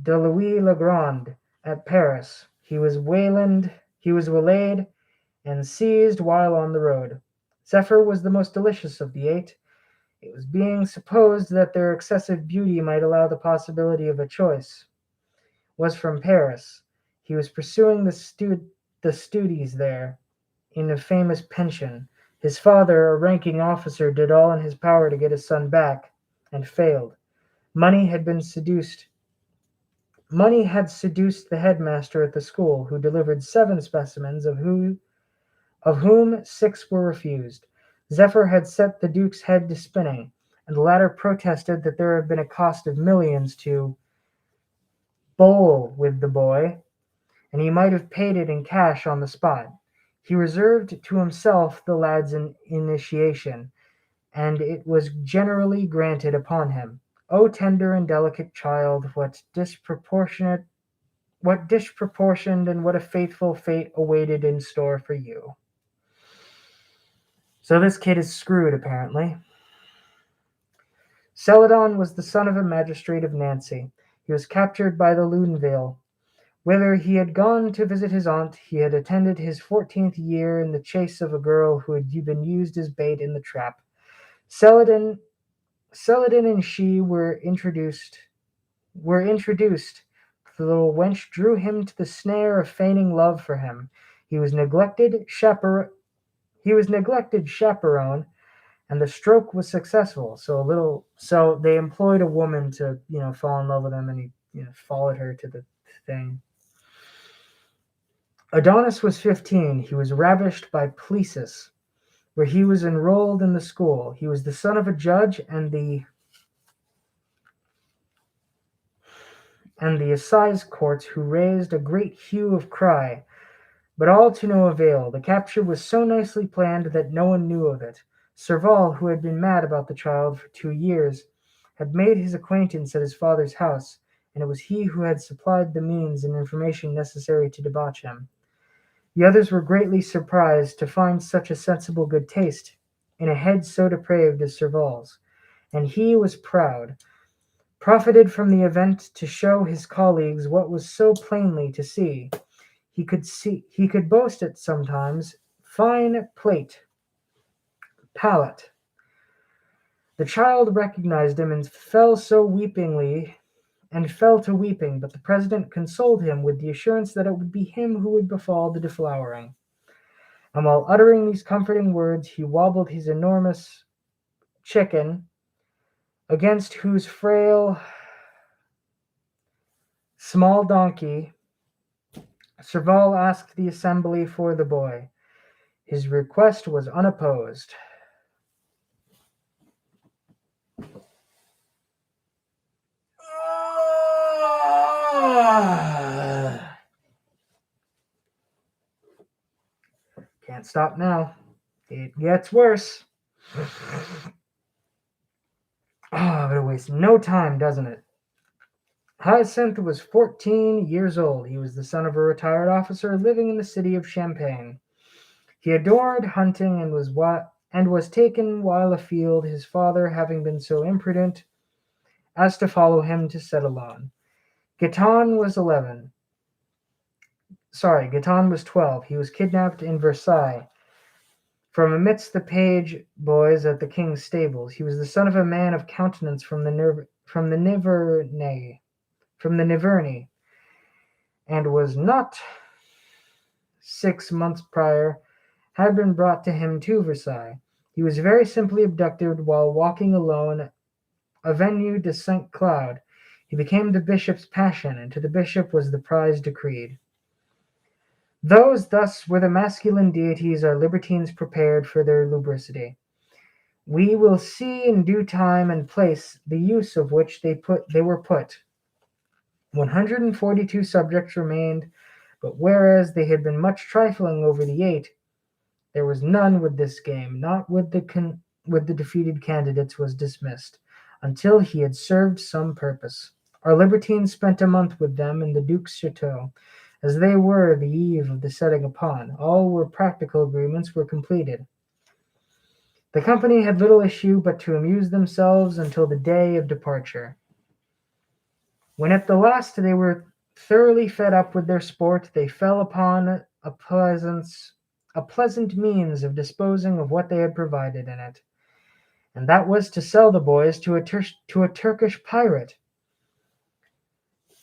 le Grand at Paris. He was waylaid and seized while on the road. Zephyr was the most delicious of the 8. It was being supposed that their excessive beauty might allow the possibility of a choice. Was from Paris. He was pursuing the studies there in a famous pension. His father, a ranking officer, did all in his power to get his son back, and failed. Money had seduced the headmaster at the school, who delivered 7 specimens, of whom 6 were refused. Zephyr had set the Duke's head to spinning, and the latter protested that there had been a cost of millions to bowl with the boy, and he might have paid it in cash on the spot. He reserved to himself the lad's initiation, and it was generally granted upon him. O tender and delicate child, what disproportioned and what a faithful fate awaited in store for you. So this kid is screwed, apparently. Celadon was the son of a magistrate of Nancy. He was captured by the Luneville, whither he had gone to visit his aunt. He had attended his 14th year in the chase of a girl who had been used as bait in the trap. Celadon and she were introduced. The little wench drew him to the snare of feigning love for him. He was neglected chaperone, and the stroke was successful. So they employed a woman to, fall in love with him, and he, followed her to the thing. Adonis was 15. He was ravished by Plesis, where he was enrolled in the school. He was the son of a judge, and the assize courts, who raised a great hue of cry, but all to no avail. The capture was so nicely planned that no one knew of it. Serval, who had been mad about the child for 2 years, had made his acquaintance at his father's house, and it was he who had supplied the means and information necessary to debauch him. The others were greatly surprised to find such a sensible good taste in a head so depraved as Serval's, and he was profited from the event to show his colleagues what was so plainly to see. He could boast it sometimes, fine palate. The child recognized him and fell to weeping, but the president consoled him with the assurance that it would be him who would befall the deflowering. And while uttering these comforting words, he wobbled his enormous chicken, against whose frail, small donkey Serval asked the assembly for the boy. His request was unopposed. Can't stop now. It gets worse. But it wastes no time, doesn't it? Hyacinth was 14 years old. He was the son of a retired officer living in the city of Champagne. He adored hunting and was taken while afield, his father having been so imprudent as to follow him to set alone. Gaetan was 12. He was kidnapped in Versailles from amidst the page boys at the king's stables. He was the son of a man of countenance from the Nivernais, and was not 6 months prior had been brought to him to Versailles. He was very simply abducted while walking alone avenue de Saint Cloud. He became the bishop's passion, and to the bishop was the prize decreed. Those thus were the masculine deities our libertines prepared for their lubricity. We will see in due time and place the use of which they were put. 142 subjects remained, but whereas they had been much trifling over the 8, there was none with this game, not with the defeated candidates was dismissed, until he had served some purpose. Our libertines spent a month with them in the Duke's chateau, as they were the eve of the setting upon. All were practical agreements were completed. The company had little issue but to amuse themselves until the day of departure. When at the last they were thoroughly fed up with their sport, they fell upon a pleasant means of disposing of what they had provided in it, and that was to sell the boys to a Turkish pirate,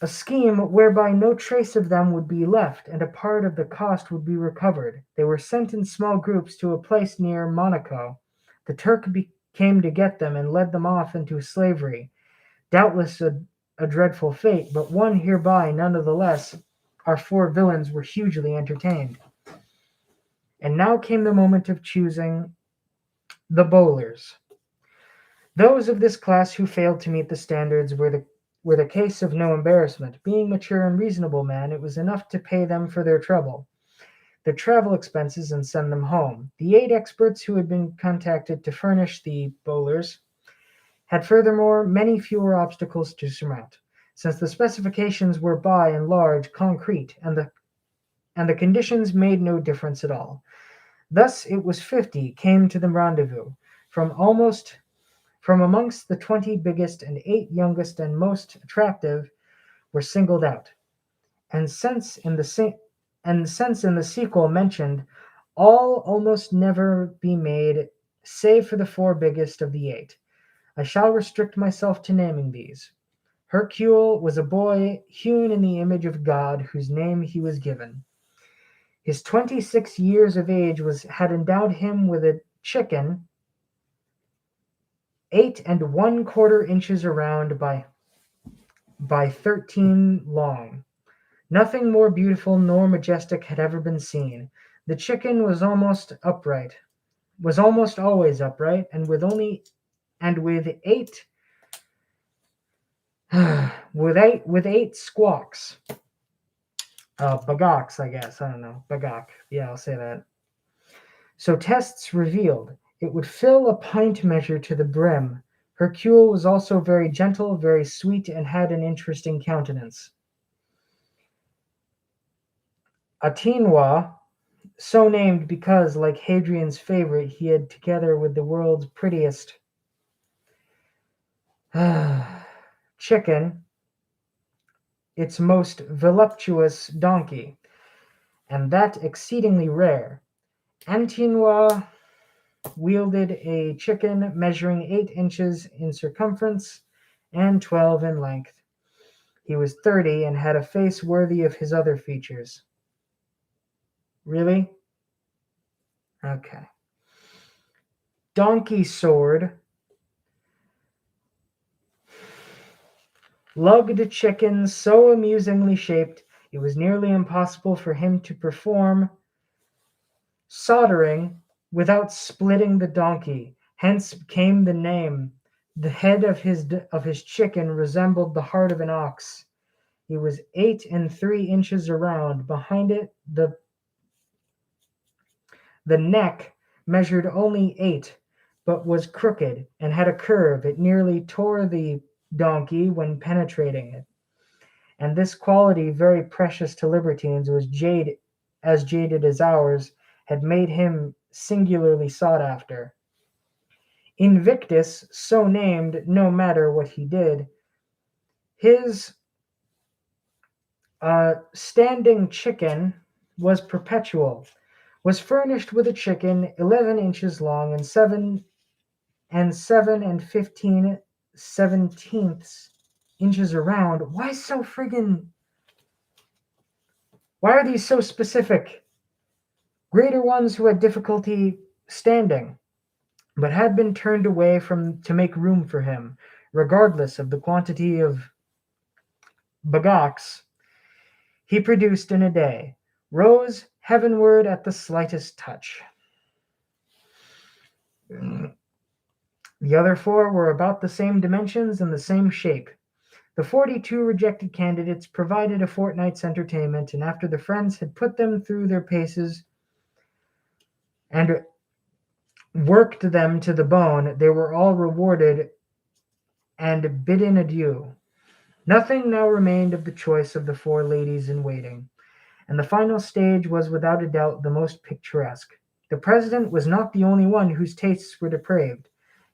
a scheme whereby no trace of them would be left, and a part of the cost would be recovered. They were sent in small groups to a place near Monaco. The Turk came to get them and led them off into slavery, doubtless a dreadful fate, but one hereby none the less. Our 4 villains were hugely entertained. And now came the moment of choosing the bowlers. Those of this class who failed to meet the standards were the case of no embarrassment. Being mature and reasonable men, it was enough to pay them for their trouble, their travel expenses, and send them home. The 8 experts who had been contacted to furnish the bowlers had furthermore many fewer obstacles to surmount, since the specifications were by and large concrete, and the conditions made no difference at all. Thus it was 50 came to the rendezvous, from amongst the 20 biggest, and 8 youngest and most attractive were singled out. And since in the sequel mentioned, all almost never be made, save for the 4 biggest of the 8, I shall restrict myself to naming these. Hercule was a boy hewn in the image of God, whose name he was given. His 26 years of age had endowed him with a chicken 8 1/4 inches around by 13 long. Nothing more beautiful nor majestic had ever been seen. The chicken was almost always upright, and with 8 with 8 squawks. Bagocks, I guess. I don't know. Bagok. Yeah, I'll say that. So tests revealed it would fill a pint measure to the brim. Hercule was also very gentle, very sweet, and had an interesting countenance. Atinois, so named because, like Hadrian's favorite, he had together with the world's prettiest chicken, its most voluptuous donkey, and that exceedingly rare. Antinois wielded a chicken measuring 8 inches in circumference and 12 in length. He was 30 and had a face worthy of his other features. Really? Okay. Donkey Sword lugged chickens so amusingly shaped it was nearly impossible for him to perform soldering without splitting the donkey. Hence came the name. The head of his chicken resembled the heart of an ox. He was 8 3 inches around. Behind it, the neck measured only 8, but was crooked and had a curve. It nearly tore the donkey when penetrating it. And this quality, very precious to libertines, was jaded as ours, had made him singularly sought after. Invictus, so named, no matter what he did, his standing chicken was perpetual. was furnished with a chicken 11 inches long and 7 and 15 seventeenths inches around. Why are these so specific? Greater ones who had difficulty standing, but had been turned away from to make room for him, regardless of the quantity of bagocks he produced in a day, rose heavenward at the slightest touch. The other four were about the same dimensions and the same shape. The 42 rejected candidates provided a fortnight's entertainment, and after the friends had put them through their paces and worked them to the bone, they were all rewarded and bidden adieu. Nothing now remained of the choice of the four ladies in waiting, and the final stage was without a doubt the most picturesque. The president was not the only one whose tastes were depraved.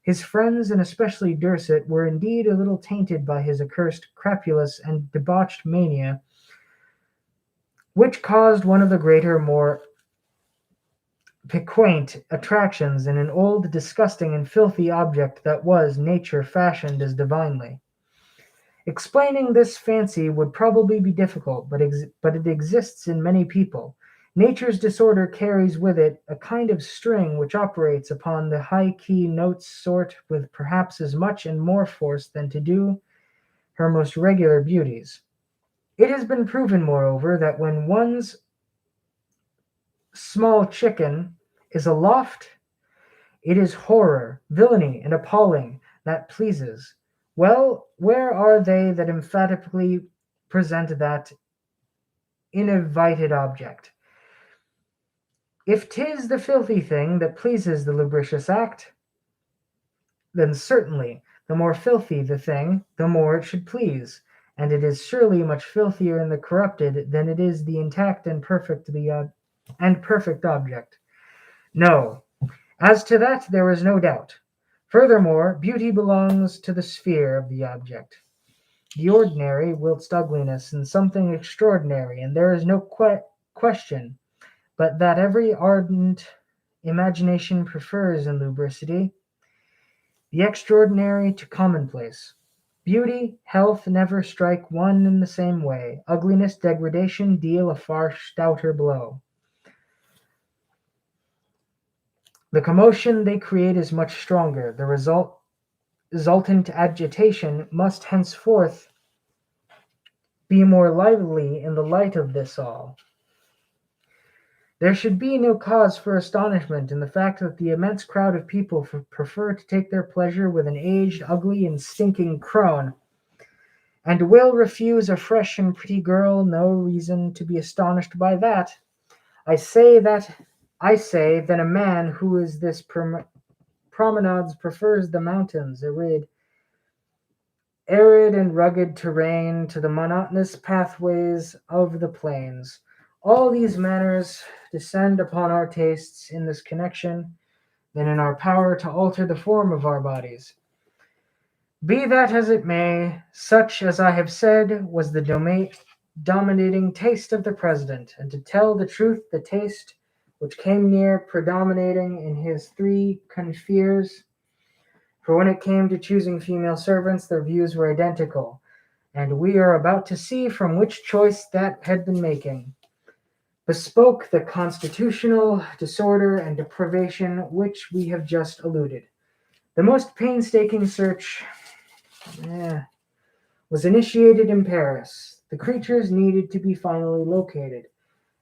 His friends, and especially Dorset, were indeed a little tainted by his accursed, crapulous, and debauched mania, which caused one of the greater, more piquant attractions in an old, disgusting, and filthy object that was nature fashioned as divinely. Explaining this fancy would probably be difficult, but it exists in many people. Nature's disorder carries with it a kind of string which operates upon the high-key notes sort with perhaps as much and more force than to do her most regular beauties. It has been proven, moreover, that when one's small chicken is aloft, it is horror, villainy, and appalling that pleases. Well, where are they that emphatically present that invited object? If 'tis the filthy thing that pleases the lubricious act, then certainly the more filthy the thing, the more it should please, and it is surely much filthier in the corrupted than it is the intact and perfect object. No, as to that there is no doubt. Furthermore, beauty belongs to the sphere of the object. The ordinary, whilst ugliness, and something extraordinary, and there is no question but that every ardent imagination prefers in lubricity the extraordinary to commonplace. Beauty, health never strike one in the same way. Ugliness, degradation deal a far stouter blow. The commotion they create is much stronger. The resultant agitation must henceforth be more lively in the light of this all. There should be no cause for astonishment in the fact that the immense crowd of people prefer to take their pleasure with an aged, ugly, and stinking crone, and will refuse a fresh and pretty girl. No reason to be astonished by that. I say that a man who is this promenades prefers the mountains, arid and rugged terrain to the monotonous pathways of the plains. All these manners descend upon our tastes in this connection, than in our power to alter the form of our bodies. Be that as it may, such as I have said was the dominating taste of the president, and to tell the truth, the taste which came near predominating in his three confreres, for when it came to choosing female servants, their views were identical, and we are about to see from which choice that had been making bespoke the constitutional disorder and depravation which we have just alluded. The most painstaking search was initiated in Paris. The creatures needed to be finally located.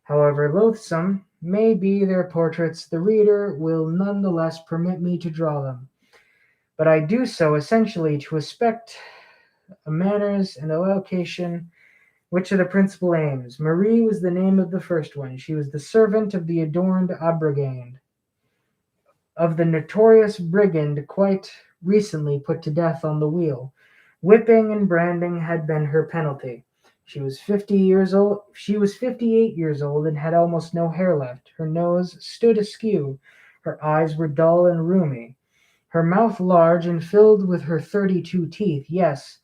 However loathsome may be their portraits, the reader will none the less permit me to draw them. But I do so essentially to respect a manners and a location which are the principal aims. Marie was the name of the first one. She was the servant of the adorned Abrigand, of the notorious brigand quite recently put to death on the wheel. Whipping and branding had been her penalty. She was 58 years old and had almost no hair left. Her nose stood askew. Her eyes were dull and rheumy. Her mouth large and filled with her 32 teeth. Yes,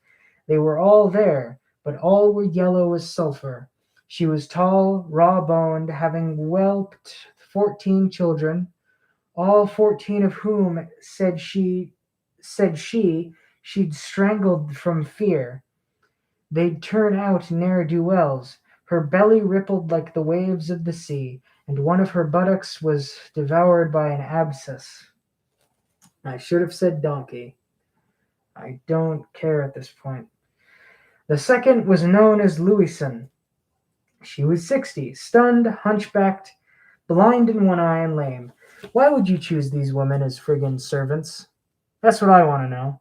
they were all there, but all were yellow as sulphur. She was tall, raw-boned, having whelped 14 children, all 14 of whom said she'd strangled from fear. They'd turn out ne'er-do-wells. Her belly rippled like the waves of the sea, and one of her buttocks was devoured by an abscess. I should have said donkey. I don't care at this point. The second was known as Louison. She was 60, stunned, hunchbacked, blind in one eye and lame. Why would you choose these women as friggin' servants? That's what I want to know.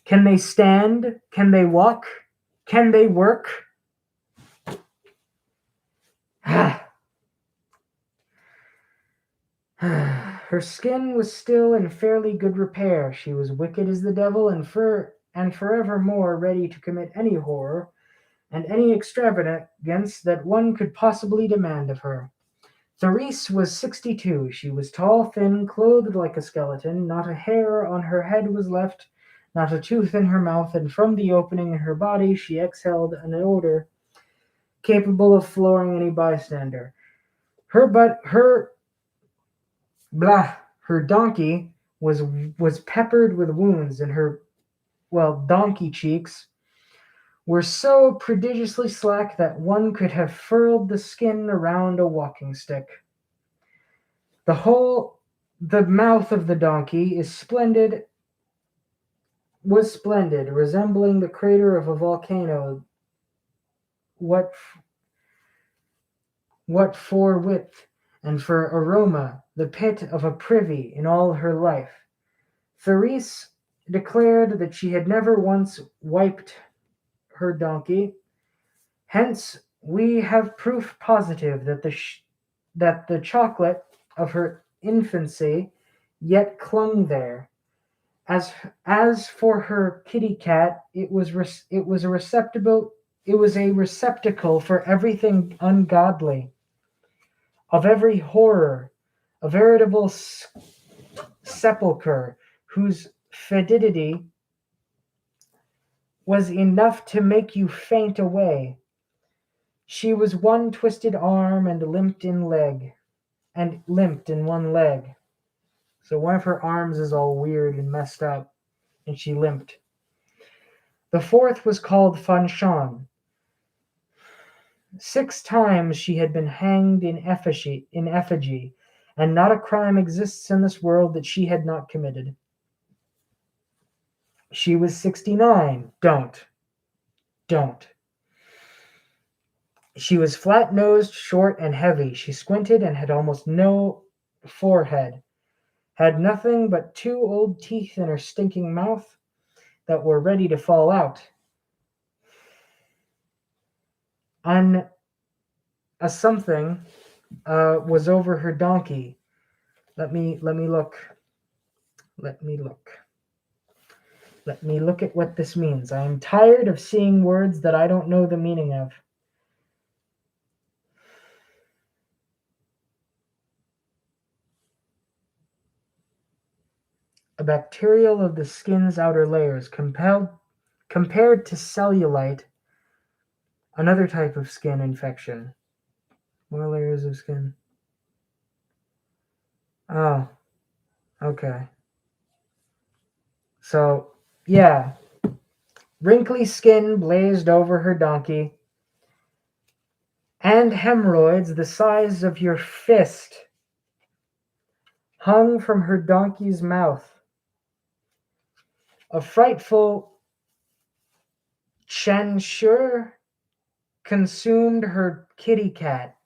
Can they stand? Can they walk? Can they work? Her skin was still in fairly good repair. She was wicked as the devil and forevermore ready to commit any horror and any extravagance that one could possibly demand of her. Therese was 62. She was tall, thin, clothed like a skeleton. Not a hair on her head was left, not a tooth in her mouth, and from the opening in her body she exhaled an odor capable of flooring any bystander. Her donkey was peppered with wounds, and her donkey cheeks were so prodigiously slack that one could have furled the skin around a walking stick. The mouth of the donkey was splendid, resembling the crater of a volcano. What what for width, and for aroma, the pit of a privy in all her life. Therese declared that she had never once wiped her donkey. Hence, we have proof positive that the chocolate of her infancy yet clung there. As for her kitty cat, it was a receptacle for everything ungodly, of every horror, a veritable sepulchre whose fetidity was enough to make you faint away. She was one twisted arm and limped in one leg. So one of her arms is all weird and messed up, and she limped. The fourth was called Fanchon. 6 times she had been hanged in effigy, and not a crime exists in this world that she had not committed. She was 69. Don't. She was flat-nosed, short, and heavy. She squinted and had almost no forehead. Had nothing but 2 old teeth in her stinking mouth that were ready to fall out. A something was over her donkey. Let me look. Let me look at what this means. I am tired of seeing words that I don't know the meaning of. A bacterial of the skin's outer layers, compared to cellulite, another type of skin infection. More layers of skin. Oh, okay. So, yeah. Wrinkly skin blazed over her donkey, and hemorrhoids the size of your fist hung from her donkey's mouth. A frightful chanchure consumed her kitty cat.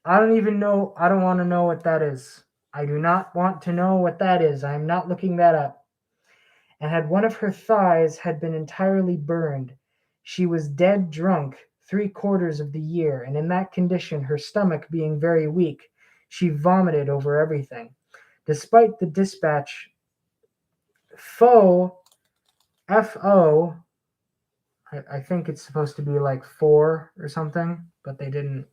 I don't want to know what that is. I do not want to know what that is. I am not looking that up. And had one of her thighs had been entirely burned. She was dead drunk 3/4 of the year, and in that condition, her stomach being very weak, she vomited over everything. Despite the dispatch, F-O, I think it's supposed to be like 4 or something, but they didn't.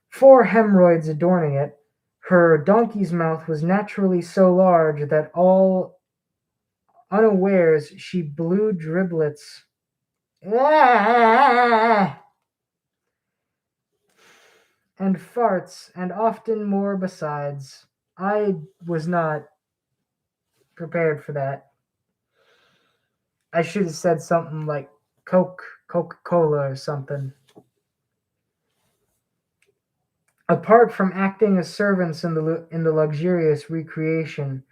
4 hemorrhoids adorning it. Her donkey's mouth was naturally so large that all unawares she blew driblets. and farts, and often more besides. I was not prepared for that. I should have said something like Coca-Cola or something. Apart from acting as servants in the luxurious recreation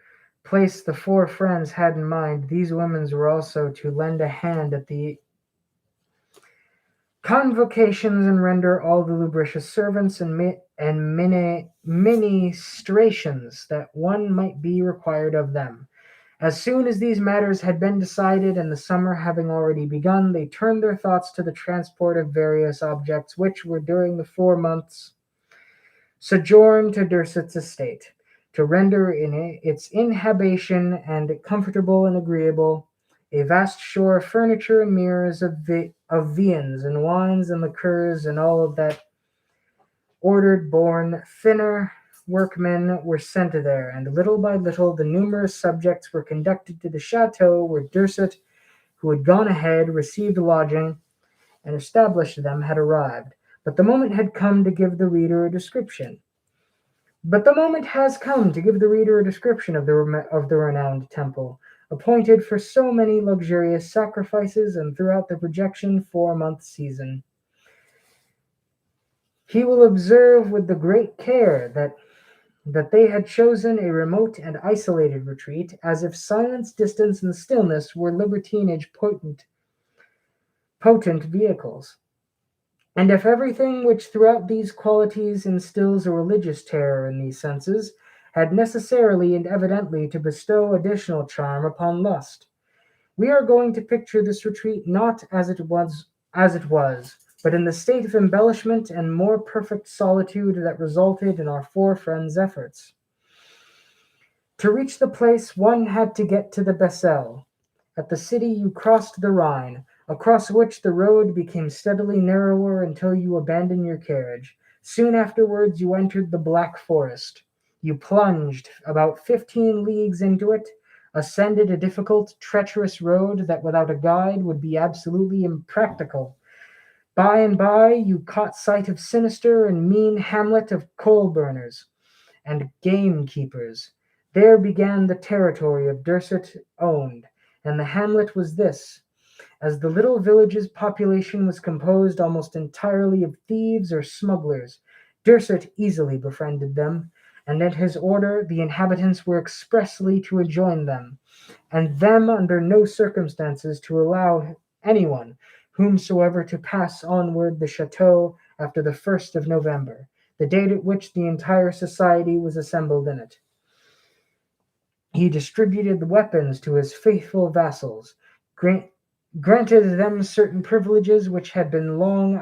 place the four friends had in mind, these women were also to lend a hand at the convocations and render all the lubricious servants and ministrations that one might be required of them. As soon as these matters had been decided, and the summer having already begun, they turned their thoughts to the transport of various objects which were during the 4 months sojourn to Dorset's estate, to render its inhabitation and comfortable and agreeable, a vast store of furniture and mirrors of viands and wines and liqueurs and all of that ordered born thinner workmen were sent there, and little by little the numerous subjects were conducted to the chateau where Dorset, who had gone ahead, received lodging, and established them, had arrived. But the moment had come to give the reader a description. But the moment has come to give the reader a description of the renowned temple, appointed for so many luxurious sacrifices, and throughout the projection 4 month season. He will observe with the great care that they had chosen a remote and isolated retreat, as if silence, distance, and stillness were libertinage potent vehicles. And if everything which throughout these qualities instills a religious terror in these senses had necessarily and evidently to bestow additional charm upon lust, we are going to picture this retreat not as it was, but in the state of embellishment and more perfect solitude that resulted in our four friends' efforts. To reach the place one had to get to the Bessel. At the city you crossed the Rhine, across which the road became steadily narrower until you abandoned your carriage. Soon afterwards you entered the Black Forest. You plunged about 15 leagues into it, ascended a difficult, treacherous road that without a guide would be absolutely impracticable. By and by you caught sight of sinister and mean hamlet of coal burners and gamekeepers. There began the territory of Dorset owned, and the hamlet was this. As the little village's population was composed almost entirely of thieves or smugglers, Dorset easily befriended them, and at his order the inhabitants were expressly to adjoin them, and them under no circumstances to allow anyone whomsoever to pass onward the chateau after the 1st of November, the date at which the entire society was assembled in it. He distributed the weapons to his faithful vassals, granted them certain privileges which had been long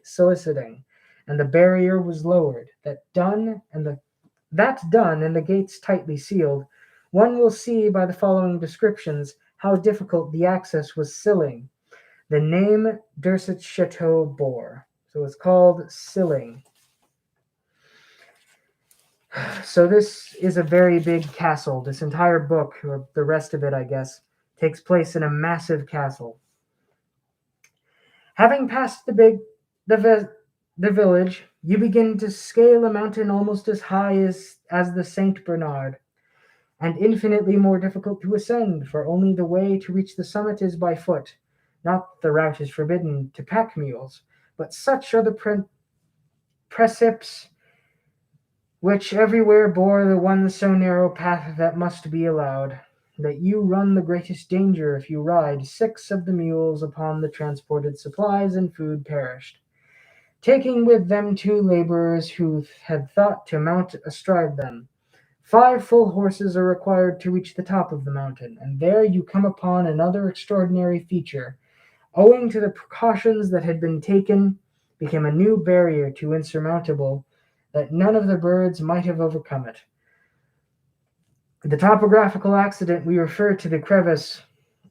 soliciting, and the barrier was lowered. That done, and the gates tightly sealed, one will see by the following descriptions how difficult the access was silling. The name Dorset Chateau bore. So it's called Silling. So this is a very big castle. This entire book, or the rest of it, I guess, takes place in a massive castle. Having passed the village, you begin to scale a mountain almost as high as the Saint Bernard, and infinitely more difficult to ascend, for only the way to reach the summit is by foot. Not the route is forbidden to pack mules, but such are the precepts which everywhere bore the one so narrow path that must be allowed, that you run the greatest danger if you ride. 6 of the mules upon the transported supplies and food perished, taking with them 2 laborers who had thought to mount astride them. 5 full horses are required to reach the top of the mountain, and there you come upon another extraordinary feature. Owing to the precautions that had been taken, became a new barrier too insurmountable that none of the birds might have overcome it. The topographical accident we refer to the crevice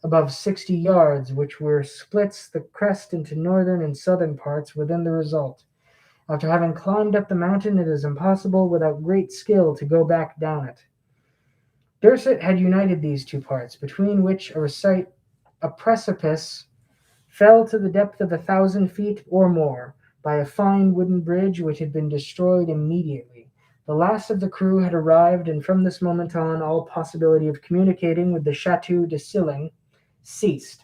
above 60 yards, which were splits the crest into northern and southern parts within the result. After having climbed up the mountain, it is impossible without great skill to go back down it. Dorset had united these 2 parts, between which a precipice fell to the depth of 1,000 feet or more, by a fine wooden bridge which had been destroyed immediately. The last of the crew had arrived, and from this moment on all possibility of communicating with the Chateau de Silling ceased.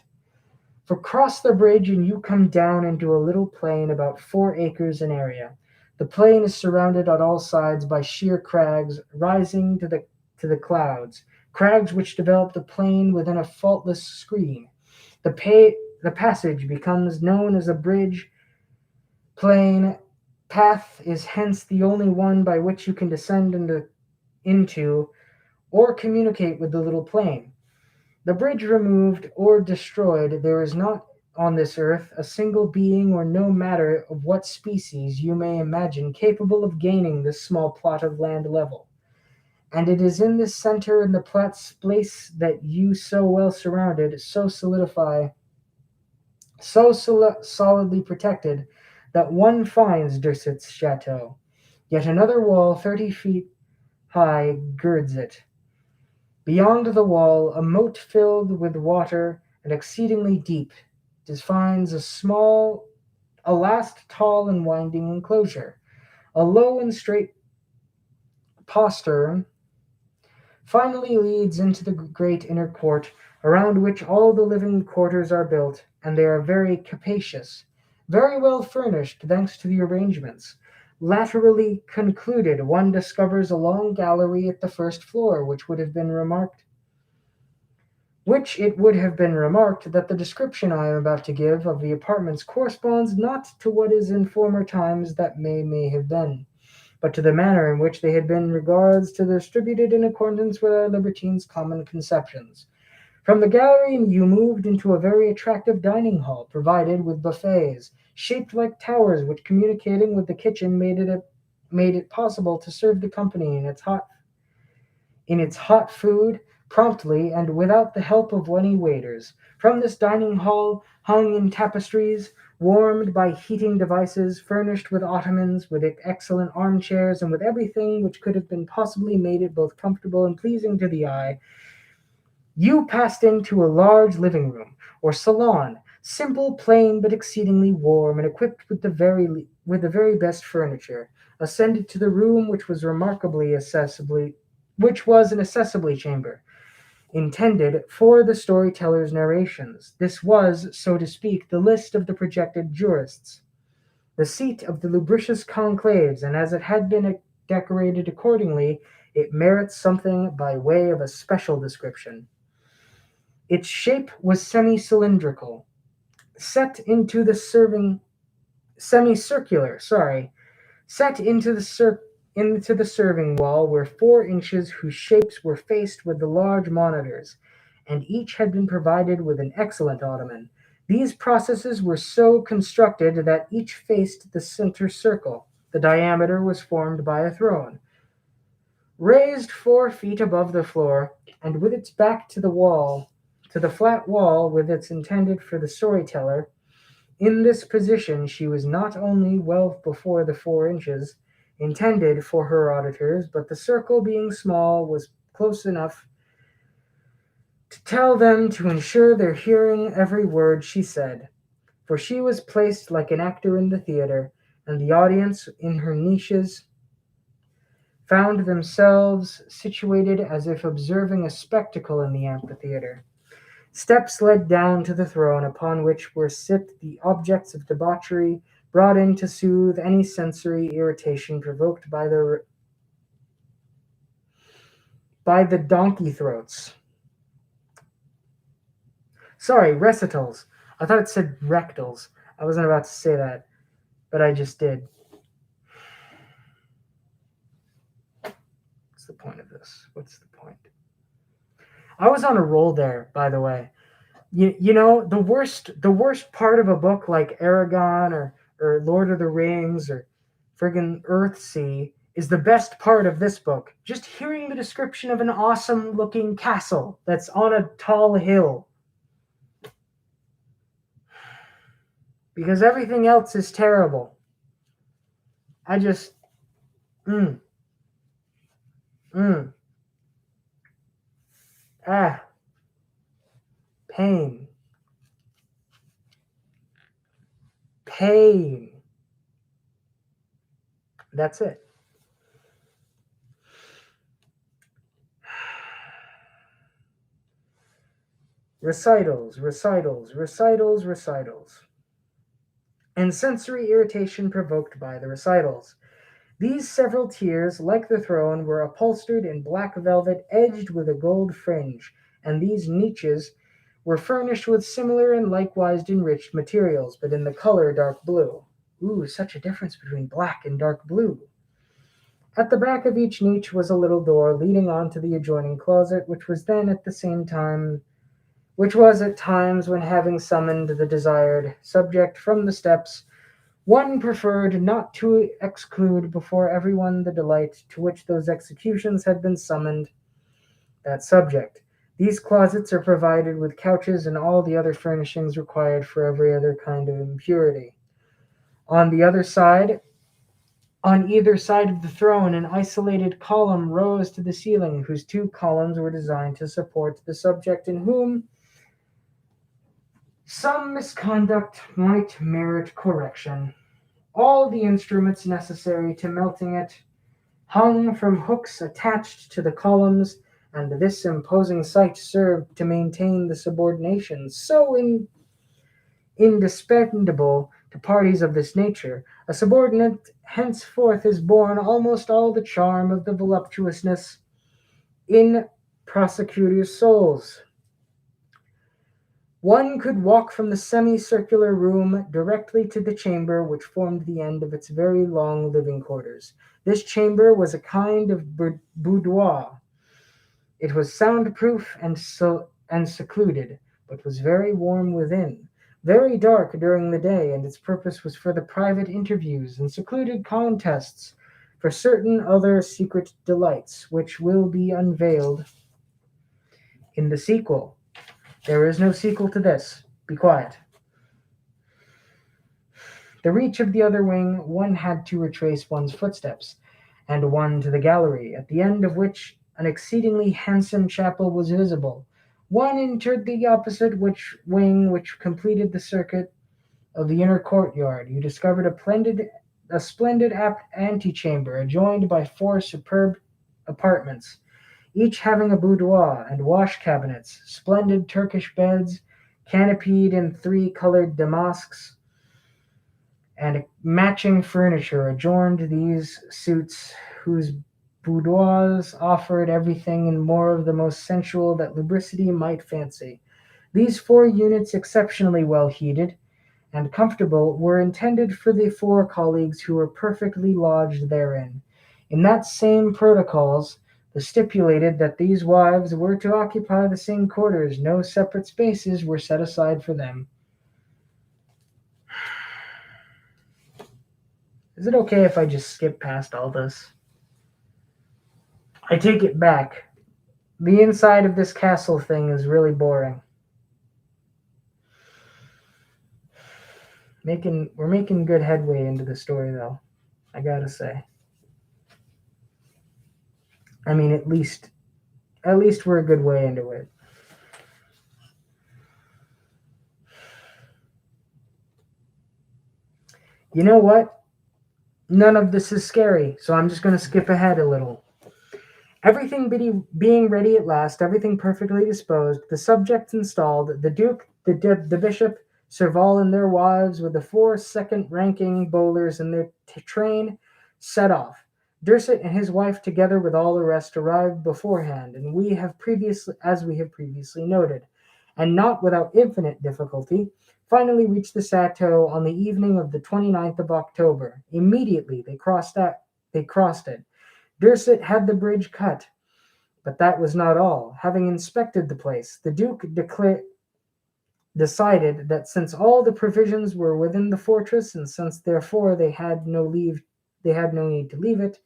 For cross the bridge and you come down into a little plain about 4 acres in area. The plain is surrounded on all sides by sheer crags rising to the clouds, crags which develop the plain within a faultless screen. The passage becomes known as a bridge plain path is hence the only one by which you can descend into or communicate with the little plain. The bridge removed or destroyed, there is not on this earth a single being or no matter of what species you may imagine capable of gaining this small plot of land level. And it is in this center in the place that you so well surrounded, solidly protected, that one finds Dursit's chateau. Yet another wall 30 feet high girds it. Beyond the wall, a moat filled with water and exceedingly deep defines a last tall and winding enclosure. A low and straight postern finally leads into the great inner court, around which all the living quarters are built, and they are very capacious, very well furnished thanks to the arrangements. Laterally concluded, one discovers a long gallery at the first floor, which it would have been remarked that the description I am about to give of the apartments corresponds not to what is in former times that may have been, but to the manner in which they had been regards to distributed in accordance with our libertines' common conceptions. From the gallery you moved into a very attractive dining hall, provided with buffets, shaped like towers, which communicating with the kitchen made it possible to serve the company in its hot food promptly and without the help of any waiters. From this dining hall, hung in tapestries, warmed by heating devices, furnished with ottomans, with excellent armchairs, and with everything which could have been possibly made it both comfortable and pleasing to the eye, you passed into a large living room, or salon, simple, plain, but exceedingly warm, and equipped with the very best furniture. Ascended to the room which was an accessible chamber, intended for the storyteller's narrations. This was, so to speak, the list of the projected jurists, the seat of the lubricious conclaves, and as it had been decorated accordingly, it merits something by way of a special description. Its shape was semi-cylindrical, set into the serving semicircular, sorry, set into the serving wall were 4 inches whose shapes were faced with the large monitors, and each had been provided with an excellent ottoman. These processes were so constructed that each faced the center circle. The diameter was formed by a throne, raised 4 feet above the floor, and with its back to the flat wall, with its intended for the storyteller. In this position she was not only well before the 4 inches intended for her auditors, but the circle being small was close enough to tell them to ensure their hearing every word she said, for she was placed like an actor in the theatre, and the audience in her niches found themselves situated as if observing a spectacle in the amphitheatre. Steps led down to the throne, upon which were sit the objects of debauchery brought in to soothe any sensory irritation provoked by the donkey throats. Sorry, recitals. I thought it said rectals. I wasn't about to say that, but I just did. What's the point of this? What's the point? I was on a roll there, by the way. You know, the worst part of a book like Aragon or Lord of the Rings or friggin' Earthsea is the best part of this book. Just hearing the description of an awesome looking castle that's on a tall hill. Because everything else is terrible. I just mm, mm, ah, pain. Pain. That's it. Recitals, recitals, recitals, recitals. And sensory irritation provoked by the recitals. These several tiers, like the throne, were upholstered in black velvet edged with a gold fringe, and these niches were furnished with similar and likewise enriched materials, but in the color dark blue. Ooh, such a difference between black and dark blue. At the back of each niche was a little door leading on to the adjoining closet, which was at times when having summoned the desired subject from the steps, one preferred not to exclude before everyone the delight to which those executions had been summoned that subject. These closets are provided with couches and all the other furnishings required for every other kind of impurity. On the other side, on either side of the throne, an isolated column rose to the ceiling, whose two columns were designed to support the subject in whom some misconduct might merit correction. All the instruments necessary to melting it hung from hooks attached to the columns, and this imposing sight served to maintain the subordination so indispensable to parties of this nature. A subordinate henceforth is born almost all the charm of the voluptuousness in prosecutors' souls. One could walk from the semicircular room directly to the chamber which formed the end of its very long living quarters. This chamber was a kind of boudoir. It was soundproof and secluded, but was very warm within, very dark during the day, and its purpose was for the private interviews and secluded contests for certain other secret delights, which will be unveiled in the sequel. There is no sequel to this. Be quiet. The reach of the other wing, one had to retrace one's footsteps, and one to the gallery, at the end of which an exceedingly handsome chapel was visible. One entered the opposite wing which completed the circuit of the inner courtyard. You discovered a splendid antechamber, adjoined by four superb apartments, each having a boudoir and wash cabinets, splendid Turkish beds, canopied in three colored damasks, and matching furniture adorned these suites, whose boudoirs offered everything and more of the most sensual that lubricity might fancy. These four units, exceptionally well heated and comfortable, were intended for the four colleagues who were perfectly lodged therein. In that same protocols, the stipulated that these wives were to occupy the same quarters, no separate spaces were set aside for them. Is it okay if I just skip past all this? I take it back. The inside of this castle thing is really boring. We're making good headway into the story though, I gotta say. I mean, at least we're a good way into it. You know what? None of this is scary, so I'm just going to skip ahead a little. Everything being ready at last, everything perfectly disposed, the subjects installed, the duke, the bishop, Serval and their wives, with the four second-ranking bowlers in their train, set off. Dorset and his wife, together with all the rest, arrived beforehand, and as we have previously noted, and not without infinite difficulty, finally reached the chateau on the evening of the 29th of October. Immediately they crossed it. Dorset had the bridge cut, but that was not all. Having inspected the place, the Duke decided that since all the provisions were within the fortress, and since therefore they had no need to leave it,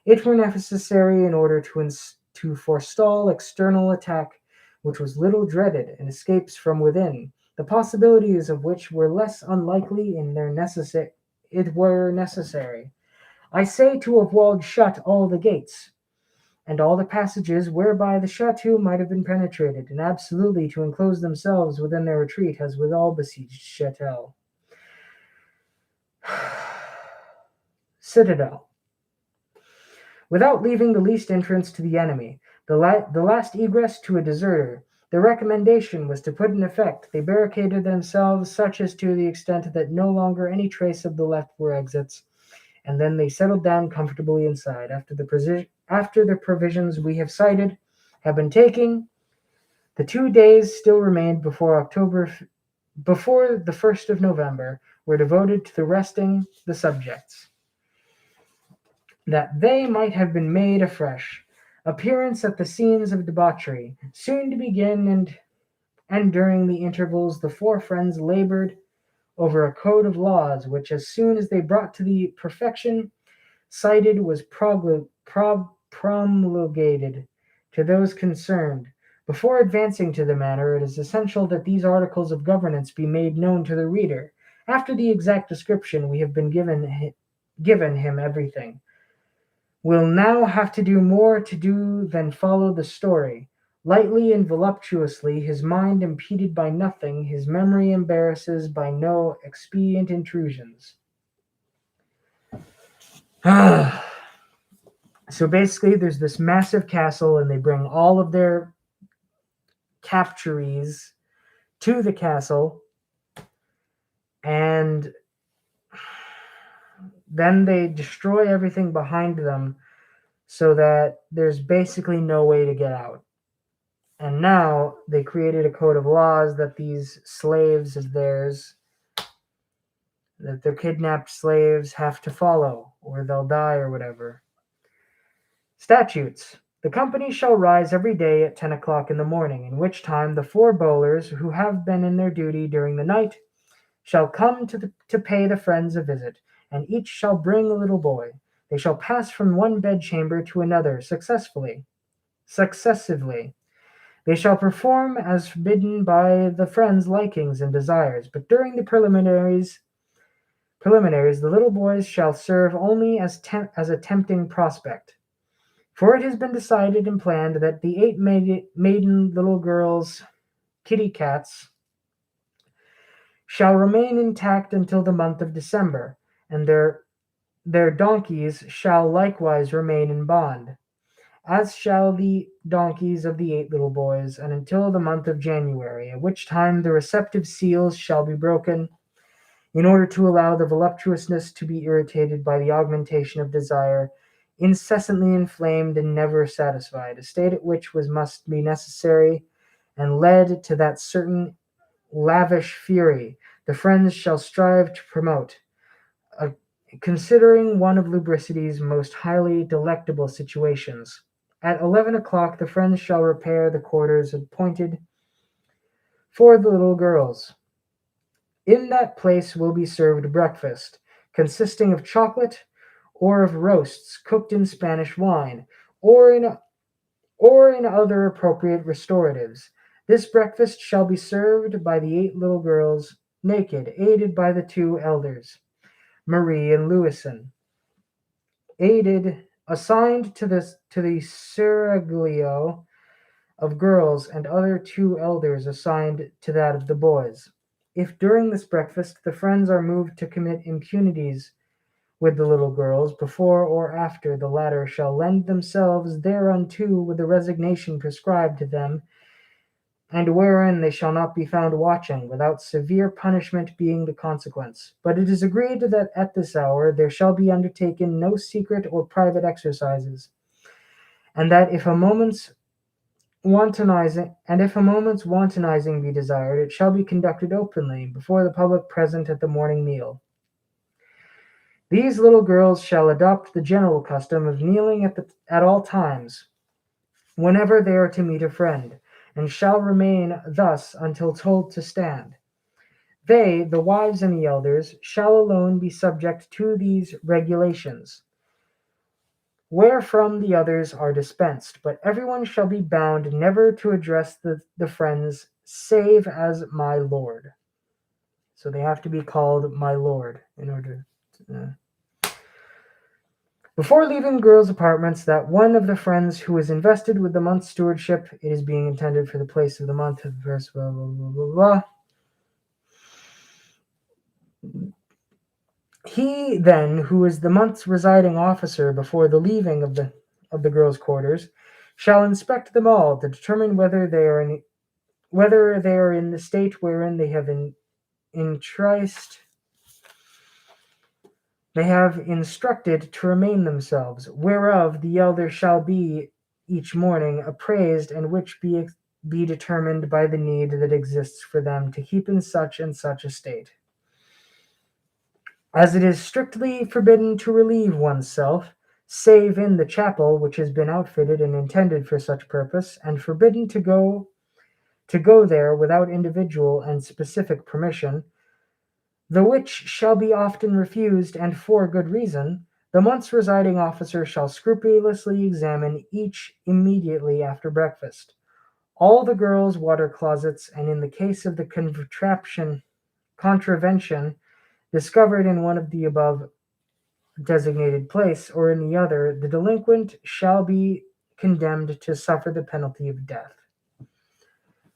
it were necessary in order to forestall external attack, which was little dreaded, and escapes from within, the possibilities of which were less unlikely in their necessary. I say to have walled shut all the gates, and all the passages whereby the chateau might have been penetrated, and absolutely to enclose themselves within their retreat, as with all besieged chateaux. Citadel. without leaving the least entrance to the enemy, the last egress to a deserter. The recommendation was to put in effect. They barricaded themselves such as to the extent that no longer any trace of the left were exits, and then they settled down comfortably inside. After the provisions we have cited have been taken, the 2 days still remained before the 1st of November were devoted to the resting the subjects, that they might have been made afresh. Appearance at the scenes of debauchery soon to begin, and during the intervals the four friends labored over a code of laws which, as soon as they brought to the perfection cited, was promulgated to those concerned. Before advancing to the matter, it is essential that these articles of governance be made known to the reader. After the exact description we have been given him everything will now have to do more to do than follow the story. Lightly and voluptuously, his mind impeded by nothing, his memory embarrasses by no expedient intrusions. So basically, there's this massive castle, and they bring all of their capturees to the castle, and then they destroy everything behind them so that there's basically no way to get out. And now they created a code of laws that these slaves of theirs, that their kidnapped slaves have to follow, or they'll die or whatever. Statutes. The company shall rise every day at 10 o'clock in the morning, in which time the four bowlers who have been in their duty during the night shall come to pay the friends a visit, and each shall bring a little boy. They shall pass from one bedchamber to another successively. They shall perform as forbidden by the friends' likings and desires, but during the preliminaries, the little boys shall serve only as a tempting prospect. For it has been decided and planned that the 8 maiden little girls, kitty cats, shall remain intact until the month of December, and their donkeys shall likewise remain in bond, as shall the donkeys of the 8 little boys, and until the month of January, at which time the receptive seals shall be broken, in order to allow the voluptuousness to be irritated by the augmentation of desire, incessantly inflamed and never satisfied, a state at which must be necessary, and led to that certain lavish fury the friends shall strive to promote, considering one of lubricity's most highly delectable situations. At 11 o'clock the friends shall repair the quarters appointed for the little girls. In that place will be served breakfast, consisting of chocolate, or of roasts cooked in Spanish wine, or in other appropriate restoratives. This breakfast shall be served by the 8 little girls, naked, aided by the 2 elders, Marie and Louison, assigned to the seraglio of girls, and other 2 elders assigned to that of the boys. If during this breakfast the friends are moved to commit impunities with the little girls, before or after, the latter shall lend themselves thereunto with the resignation prescribed to them, and wherein they shall not be found watching, without severe punishment being the consequence. But it is agreed that at this hour there shall be undertaken no secret or private exercises, and that if a moment's wantonizing be desired, it shall be conducted openly before the public present at the morning meal. These little girls shall adopt the general custom of kneeling at all times, whenever they are to meet a friend, and shall remain thus until told to stand. They, the wives and the elders, shall alone be subject to these regulations, wherefrom the others are dispensed, but everyone shall be bound never to address the friends save as my lord. So they have to be called my lord in order to... Before leaving the girls' apartments, that one of the friends who is invested with the month's stewardship, it is being intended for the place of the month of the first blah, blah, blah, blah, blah. He then, who is the month's residing officer before the leaving of the girls' quarters, shall inspect them all to determine whether they are in the state wherein entriced they have instructed to remain themselves, whereof the elder shall be each morning appraised, and which be determined by the need that exists for them to keep in such and such a state. As it is strictly forbidden to relieve oneself, save in the chapel which has been outfitted and intended for such purpose, and forbidden to go there without individual and specific permission, the which shall be often refused, and for good reason, the month's residing officer shall scrupulously examine each immediately after breakfast. All the girls' water closets, and in the case of the contravention discovered in one of the above designated place, or in the other, the delinquent shall be condemned to suffer the penalty of death.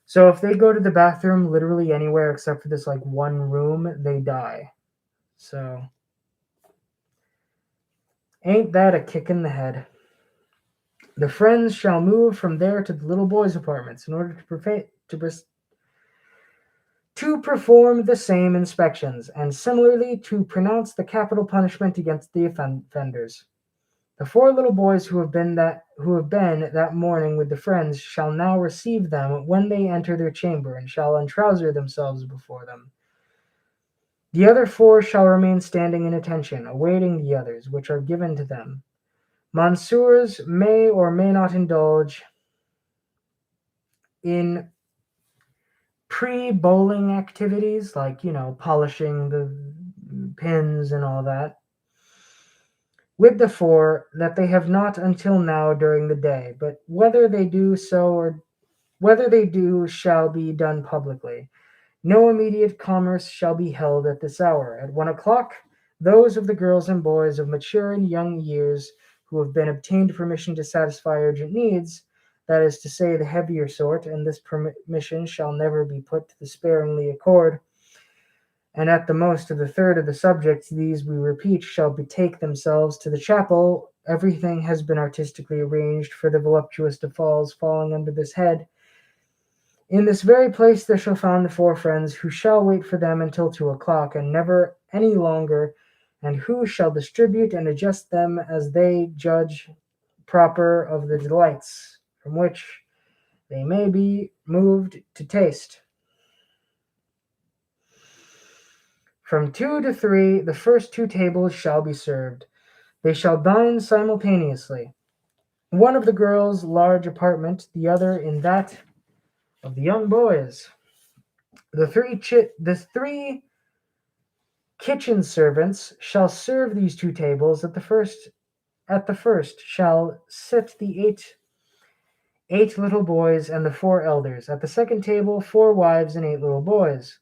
So if they go to the bathroom literally anywhere except for this like one room, they die. So ain't that a kick in the head? The friends shall move from there to the little boys' apartments in order to perform the same inspections, and similarly to pronounce the capital punishment against the offenders. The four little boys who have been that morning with the friends shall now receive them when they enter their chamber, and shall untrouser themselves before them. The other four shall remain standing in attention, awaiting the others, which are given to them. Monsieurs may or may not indulge in pre-bowling activities, like, polishing the pins and all that, with the four that they have not until now during the day, but whether they do shall be done publicly. No immediate commerce shall be held at this hour. At 1 o'clock, those of the girls and boys of mature and young years who have been obtained permission to satisfy urgent needs, that is to say, the heavier sort, and this permission shall never be put to the sparingly accord, and at the most of the third of the subjects, these, we repeat, shall betake themselves to the chapel. Everything has been artistically arranged for the voluptuous defals falling under this head. In this very place they shall find the four friends, who shall wait for them until 2 o'clock, and never any longer, and who shall distribute and adjust them as they judge proper of the delights from which they may be moved to taste. From 2 to 3, the first two tables shall be served. They shall dine simultaneously, one of the girls' large apartment, the other in that of the young boys. The three kitchen servants shall serve these two tables. At the first shall sit the eight little boys and the four elders. At the second table, 4 wives and 8 little boys,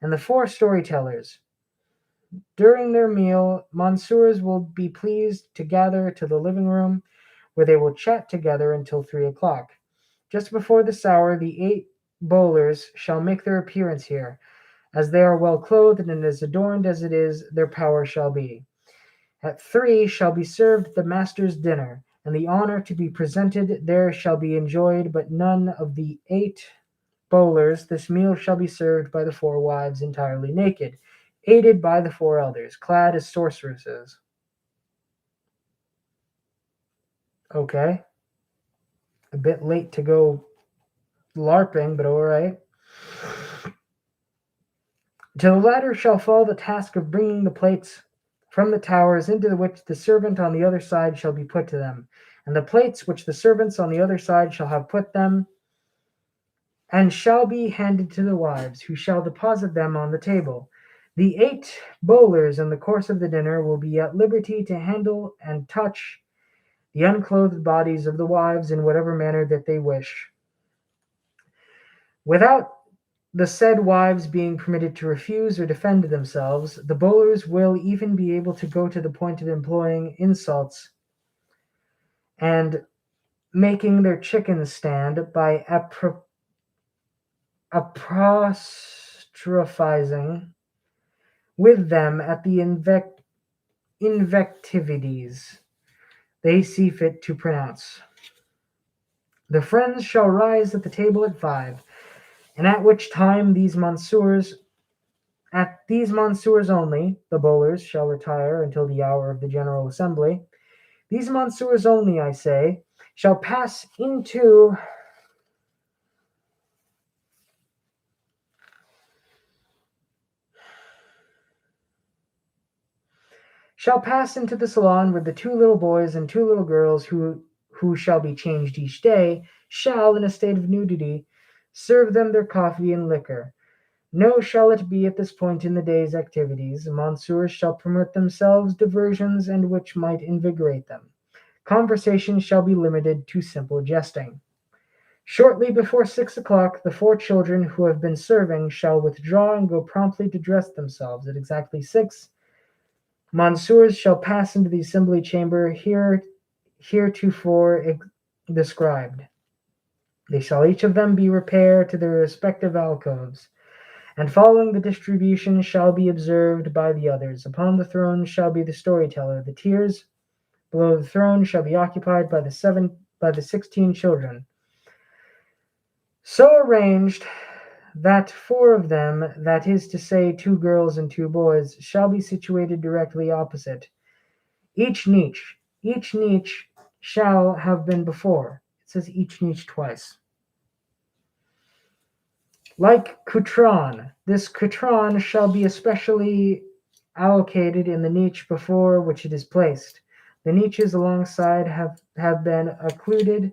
and the 4 storytellers. During their meal, monsieurs will be pleased to gather to the living room, where they will chat together until 3 o'clock. Just before this hour, the 8 bowlers shall make their appearance here. As they are well clothed and as adorned as it is their power shall be. At 3 shall be served the master's dinner, and the honor to be presented there shall be enjoyed, but none of the 8 bowlers. This meal shall be served by the 4 wives entirely naked, aided by the 4 elders, clad as sorceresses. Okay. A bit late to go LARPing, but alright. To the latter shall fall the task of bringing the plates from the towers, into which the servant on the other side shall be put to them, and the plates which the servants on the other side shall have put them, and shall be handed to the wives, who shall deposit them on the table. The 8 bowlers in the course of the dinner will be at liberty to handle and touch the unclothed bodies of the wives in whatever manner that they wish, without the said wives being permitted to refuse or defend themselves. The bowlers will even be able to go to the point of employing insults and making their chickens stand by apostrophizing with them at the invectivities they see fit to pronounce. The friends shall rise at the table at 5, and at which time these monsieurs only, the bowlers shall retire until the hour of the general assembly. These monsieurs only, I say, shall pass into the salon with the 2 little boys and 2 little girls who shall be changed each day, shall, in a state of nudity, serve them their coffee and liquor. No shall it be at this point in the day's activities. Monsieurs shall permit themselves diversions and which might invigorate them. Conversation shall be limited to simple jesting. Shortly before 6 o'clock, the 4 children who have been serving shall withdraw and go promptly to dress themselves. At exactly 6, Monsieurs shall pass into the assembly chamber heretofore described. They shall each of them be repair to their respective alcoves, and following the distribution shall be observed by the others. Upon the throne shall be the storyteller. The tiers below the throne shall be occupied by the 16 children, so arranged that 4 of them, that is to say 2 girls and 2 boys, shall be situated directly opposite each niche. Each niche shall have been before. It says each niche twice. Like coutron, this coutron shall be especially allocated in the niche before which it is placed. The niches alongside have been occluded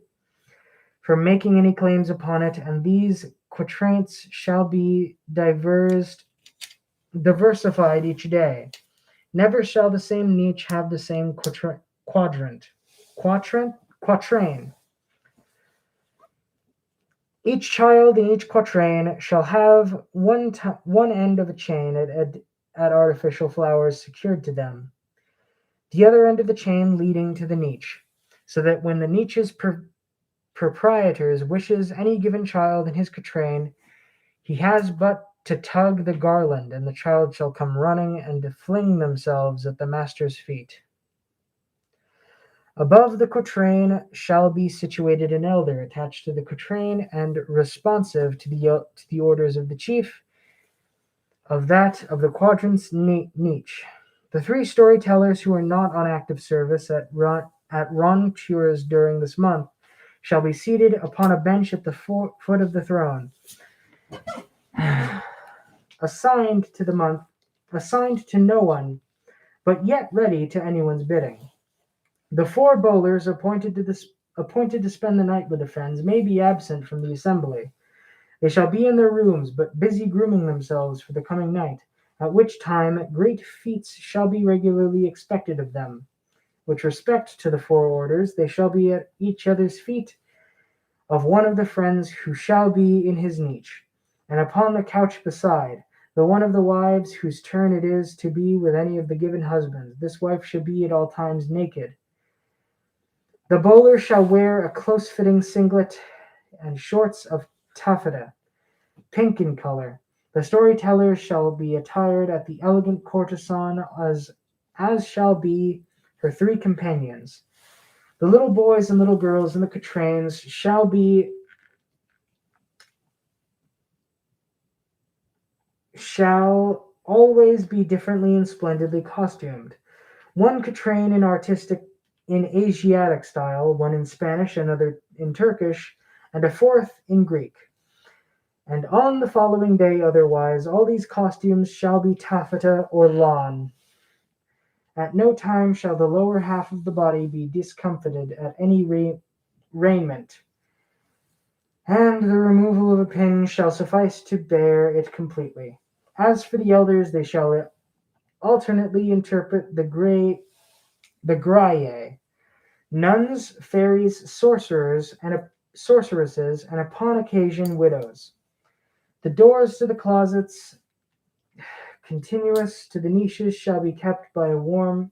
from making any claims upon it, and these quatraints shall be diversified each day. Never shall the same niche have the same quatrain. Each child in each quatrain shall have one end of a chain at artificial flowers secured to them, the other end of the chain leading to the niche, so that when the niche's proprietors wishes any given child in his quatrain, he has but to tug the garland, and the child shall come running and fling themselves at the master's feet. Above the quatrain shall be situated an elder, attached to the quatrain and responsive to the orders of the chief of the quadrant's niche. The 3 storytellers who are not on active service at Rontours during this month shall be seated upon a bench at the foot of the throne, assigned to no one, but yet ready to anyone's bidding. The 4 bowlers appointed to spend the night with the friends may be absent from the assembly. They shall be in their rooms, but busy grooming themselves for the coming night, at which time great feats shall be regularly expected of them. With respect to the 4 orders, they shall be at each other's feet of one of the friends who shall be in his niche, and upon the couch beside, the one of the wives whose turn it is to be with any of the given husbands. This wife should be at all times naked. The bowler shall wear a close-fitting singlet and shorts of taffeta, pink in color. The storyteller shall be attired at the elegant courtesan as shall be her 3 companions. The little boys and little girls in the quatrains shall always be differently and splendidly costumed. 1 quatrain in Asiatic style, 1 in Spanish, another in Turkish, and a 4th in Greek. And on the following day otherwise, all these costumes shall be taffeta or lawn. At no time shall the lower half of the body be discomfited at any raiment, and the removal of a pin shall suffice to bear it completely. As for the elders, they shall alternately interpret the graye, nuns, fairies, sorceresses, and upon occasion widows. The doors to the closets, continuous to the niches, shall be kept by a warm.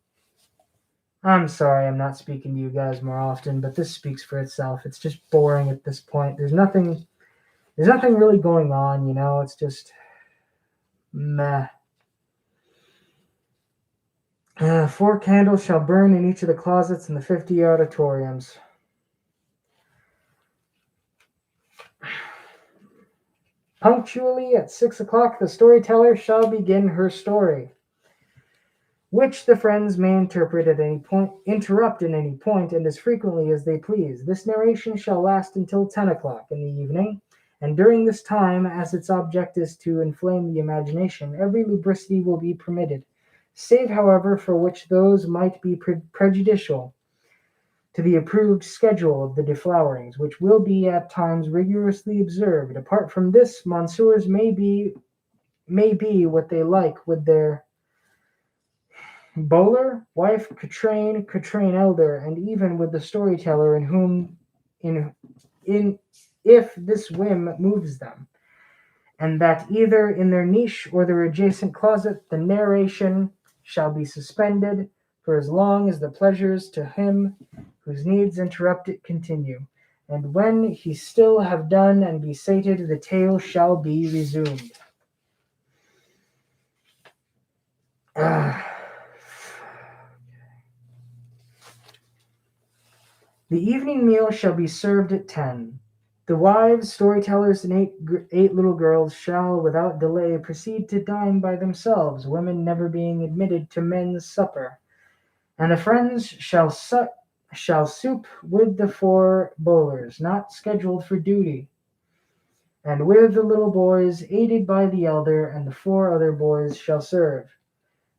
I'm sorry I'm not speaking to you guys more often, but this speaks for itself. It's just boring at this point. There's nothing really going on, it's just meh. 4 candles shall burn in each of the closets in the 50 auditoriums. Punctually at 6 o'clock, the storyteller shall begin her story, which the friends may interpret at any point, interrupt at any point, and as frequently as they please. This narration shall last until 10 o'clock in the evening, and during this time, as its object is to inflame the imagination, every lubricity will be permitted, save, however, for which those might be prejudicial to the approved schedule of the deflowerings, which will be at times rigorously observed. Apart from this, monsieurs may be what they like with their bowler, wife, Katrine elder, and even with the storyteller in whom in if this whim moves them, and that either in their niche or their adjacent closet the narration shall be suspended for as long as the pleasures to him whose needs interrupt it continue. And when he still have done and be sated, the tale shall be resumed. The evening meal shall be served at 10. The wives, storytellers, and eight little girls shall, without delay, proceed to dine by themselves, women never being admitted to men's supper. And the friends shall soup with the 4 bowlers, not scheduled for duty, and with the little boys, aided by the elder, and the 4 other boys shall serve.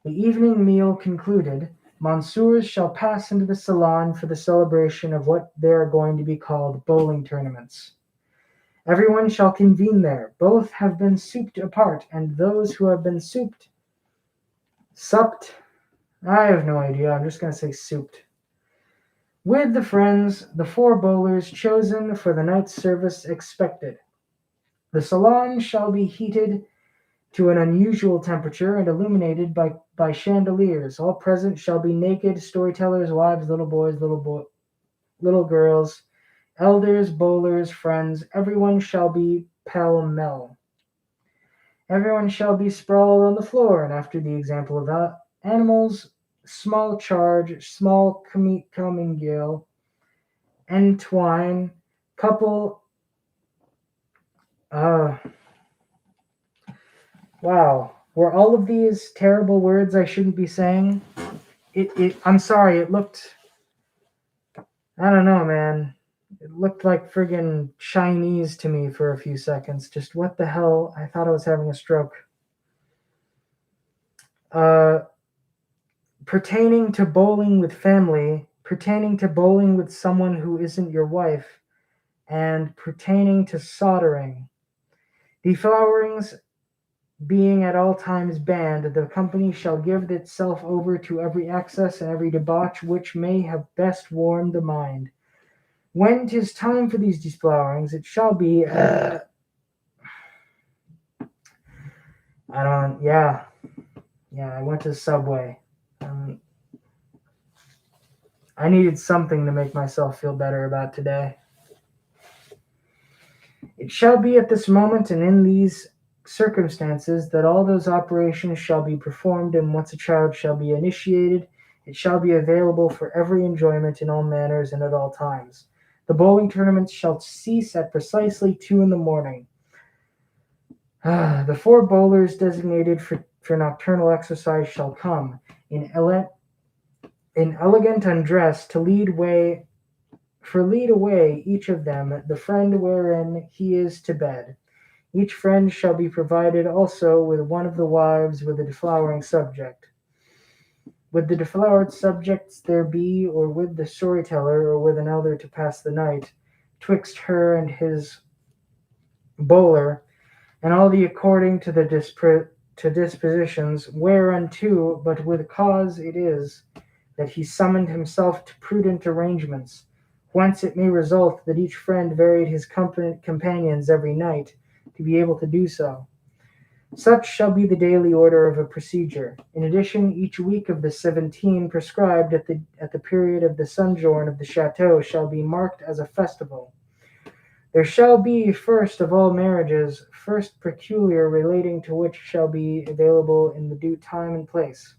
The evening meal concluded, monsieurs shall pass into the salon for the celebration of what they are going to be called bowling tournaments. Everyone shall convene there. Both have been souped apart, and those who have been supped, I have no idea, I'm just going to say souped. With the friends, the 4 bowlers chosen for the night's service expected. The salon shall be heated to an unusual temperature and illuminated by chandeliers. All present shall be naked, storytellers, wives, little boys, little girls, elders, bowlers, friends. Everyone shall be pell-mell. Everyone shall be sprawled on the floor, and after the example of animals, small charge, small commingle, entwine, couple. Wow. Were all of these terrible words I shouldn't be saying? I'm sorry, it looked, I don't know, man. It looked like friggin' Chinese to me for a few seconds. Just what the hell? I thought I was having a stroke. Pertaining to bowling with family, pertaining to bowling with someone who isn't your wife, and pertaining to soldering. Deflowerings being at all times banned, the company shall give itself over to every excess and every debauch which may have best warmed the mind. When 'tis time for these deflowerings, it shall be. I went to the Subway. I needed something to make myself feel better about today. It shall be at this moment and in these circumstances that all those operations shall be performed, and once a child shall be initiated, it shall be available for every enjoyment in all manners and at all times. The bowling tournaments shall cease at precisely 2 in the morning. The 4 bowlers designated for nocturnal exercise shall come, in elegant undress, to lead away each of them the friend wherein he is to bed. Each friend shall be provided also with one of the wives with a deflowering subject. With the deflowered subjects there be, or with the storyteller, or with an elder to pass the night, twixt her and his bowler, and all the according to the dispositions whereunto, but with cause it is that he summoned himself to prudent arrangements, whence it may result that each friend varied his companions every night, to be able to do so. Such shall be the daily order of a procedure. In addition, each week of the 17 prescribed at the period of the sojourn of the chateau shall be marked as a festival. There shall be, first of all marriages, first peculiar relating to which shall be available in the due time and place.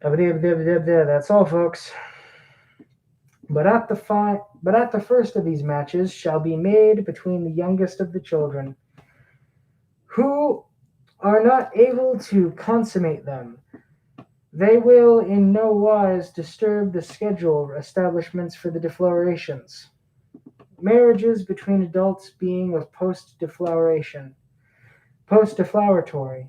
That's all, folks. But at the first of these matches shall be made between the youngest of the children, who are not able to consummate them. They will in no wise disturb the schedule establishments for the deflorations. Marriages between adults being of post-defloratory.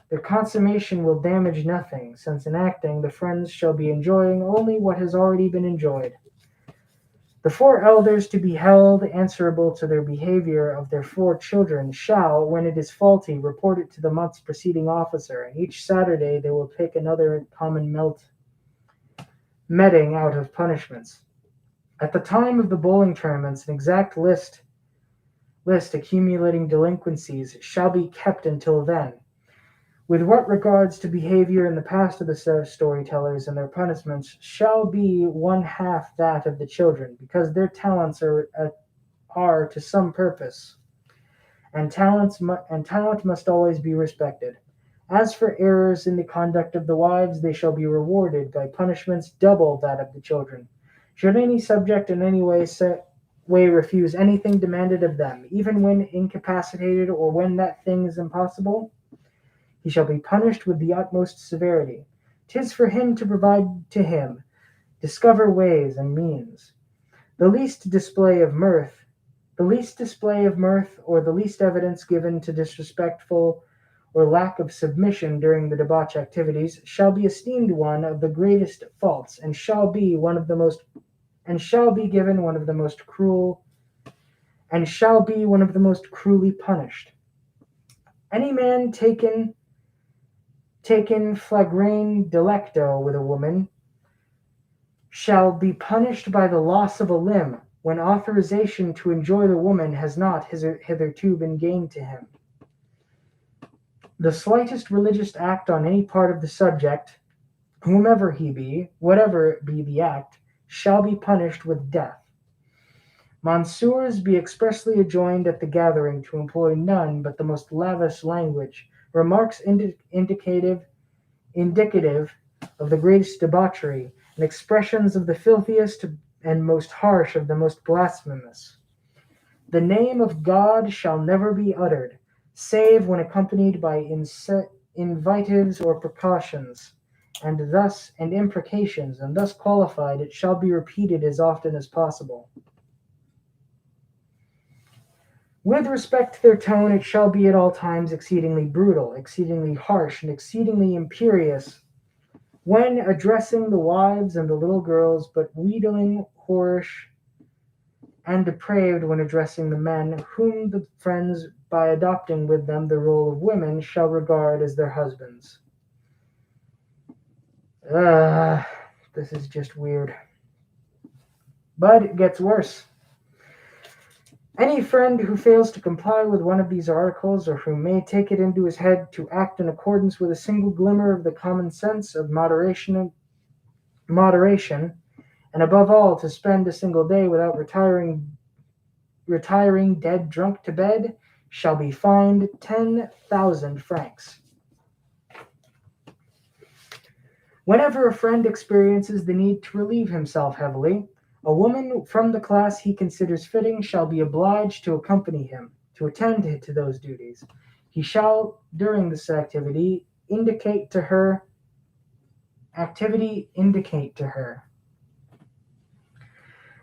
Their consummation will damage nothing, since in acting the friends shall be enjoying only what has already been enjoyed. The four elders to be held answerable to their behavior of their four children shall, when it is faulty, report it to the month's preceding officer, and each Saturday they will pick another common meting out of punishments. At the time of the bowling tournaments, an exact list accumulating delinquencies shall be kept until then. With what regards to behavior in the past of the storytellers and their punishments shall be one half that of the children, because their talents are to some purpose, and talent must always be respected. As for errors in the conduct of the wives, they shall be rewarded by punishments double that of the children. Should any subject in any way refuse anything demanded of them, even when incapacitated or when that thing is impossible, he shall be punished with the utmost severity. 'Tis for him to provide to him, discover ways and means. The least display of mirth, or the least evidence given to disrespectful or lack of submission during the debauch activities, shall be esteemed one of the greatest faults, and shall be given one of the most cruelly punished. Any man taken flagrane delicto with a woman shall be punished by the loss of a limb, when authorization to enjoy the woman has not hitherto been gained to him. The slightest religious act on any part of the subject, whomever he be, whatever be the act, shall be punished with death. Monsieurs be expressly adjoined at the gathering to employ none but the most lavish language, remarks indicative of the greatest debauchery, and expressions of the filthiest and most harsh of the most blasphemous. The name of God shall never be uttered, save when accompanied by invectives or precautions, and imprecations, and thus qualified, it shall be repeated as often as possible. With respect to their tone, it shall be at all times exceedingly brutal, exceedingly harsh, and exceedingly imperious when addressing the wives and the little girls, but wheedling, whorish, and depraved when addressing the men, whom the friends, by adopting with them the role of women, shall regard as their husbands. This is just weird. But it gets worse. Any friend who fails to comply with one of these articles, or who may take it into his head to act in accordance with a single glimmer of the common sense of moderation, and above all to spend a single day without retiring dead drunk to bed, shall be fined 10,000 francs. Whenever a friend experiences the need to relieve himself heavily, a woman from the class he considers fitting shall be obliged to accompany him, to attend to those duties. He shall, during this activity, indicate to her.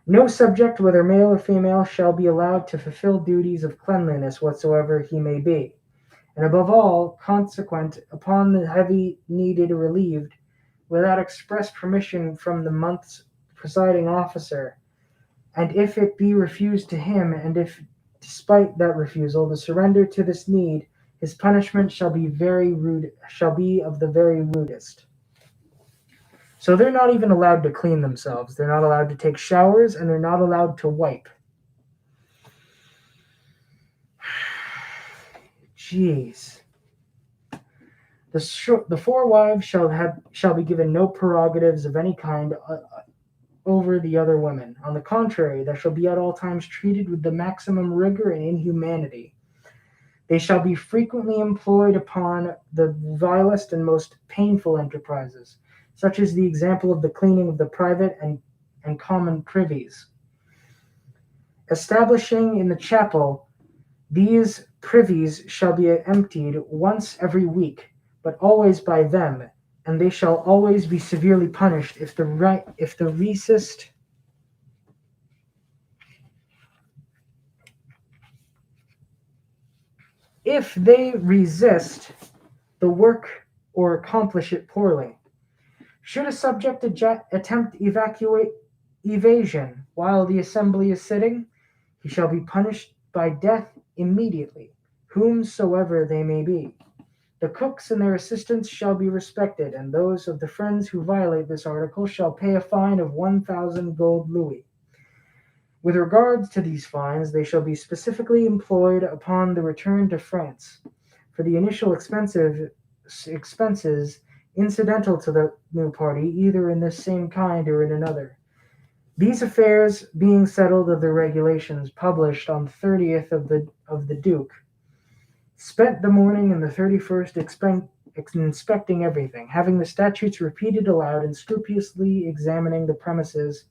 No subject, whether male or female, shall be allowed to fulfill duties of cleanliness whatsoever he may be, and above all, consequent upon the heavy needed relieved, without express permission from the month's presiding officer, and if it be refused to him, and if, despite that refusal, the surrender to this need, his punishment shall be of the very rudest. So they're not even allowed to clean themselves. They're not allowed to take showers, and they're not allowed to wipe. Jeez. The four wives shall be given no prerogatives of any kind over the other women. On the contrary, they shall be at all times treated with the maximum rigor and inhumanity. They shall be frequently employed upon the vilest and most painful enterprises, such is the example of the cleaning of the private and common privies. Establishing in the chapel, these privies shall be emptied once every week, but always by them, and they shall always be severely punished if they resist the work or accomplish it poorly. Should a subject attempt evasion while the assembly is sitting, he shall be punished by death immediately, whomsoever they may be. The cooks and their assistants shall be respected, and those of the friends who violate this article shall pay a fine of 1,000 gold louis. With regard to these fines, they shall be specifically employed upon the return to France, for the initial expenses incidental to the new party, either in this same kind or in another. These affairs being settled of the regulations published on 30th of the Duke, spent the morning and the 31st inspecting everything, having the statutes repeated aloud and scrupulously examining the premises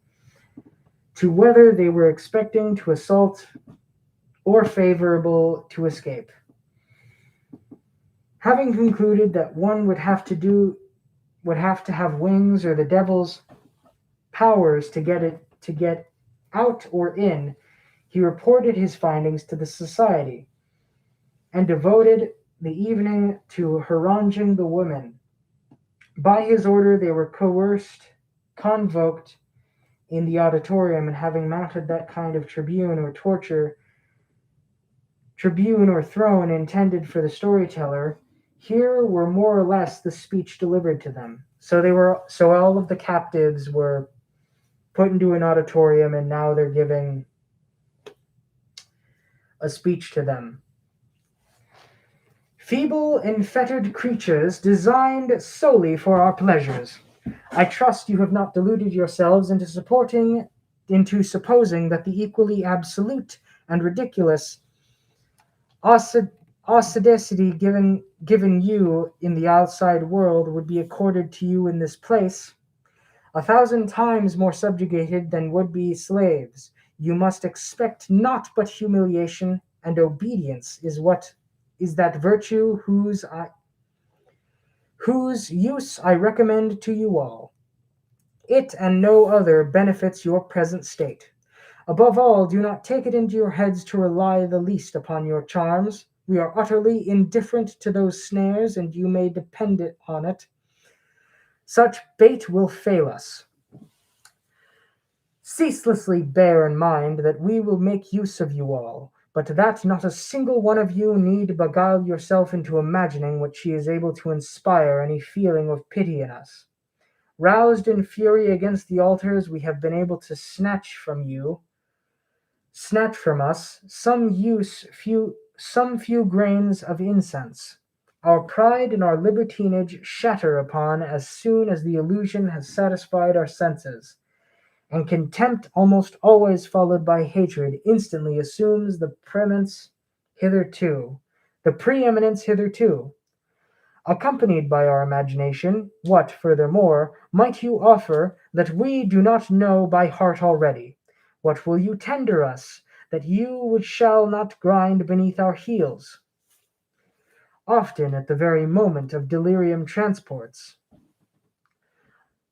to whether they were expecting to assault or favorable to escape. Having concluded that one would have to have wings or the devil's powers to get out or in, he reported his findings to the society, and devoted the evening to haranguing the women. By his order they were convoked in the auditorium, and having mounted that kind of tribune or throne intended for the storyteller, here were more or less the speech delivered to them. So all of the captives were put into an auditorium, and now they're giving a speech to them. Feeble and fettered creatures, designed solely for our pleasures, I trust you have not deluded yourselves into supposing that the equally absolute and ridiculous audacity given you in the outside world would be accorded to you in this place. 1,000 times more subjugated than would-be slaves, you must expect naught but humiliation, and obedience is that virtue whose use I recommend to you all. It and no other benefits your present state. Above all, do not take it into your heads to rely the least upon your charms. We are utterly indifferent to those snares, and you may depend on it. Such bait will fail us. Ceaselessly bear in mind that we will make use of you all, but that not a single one of you need beguile yourself into imagining what she is able to inspire any feeling of pity in us. Roused in fury against the altars, we have been able to snatch from us some few grains of incense. Our pride and our libertinage shatter upon as soon as the illusion has satisfied our senses, and contempt, almost always followed by hatred, instantly assumes the preeminence hitherto. Accompanied by our imagination, what, furthermore, might you offer that we do not know by heart already? What will you tender us that you shall not grind beneath our heels? Often at the very moment of delirium transports,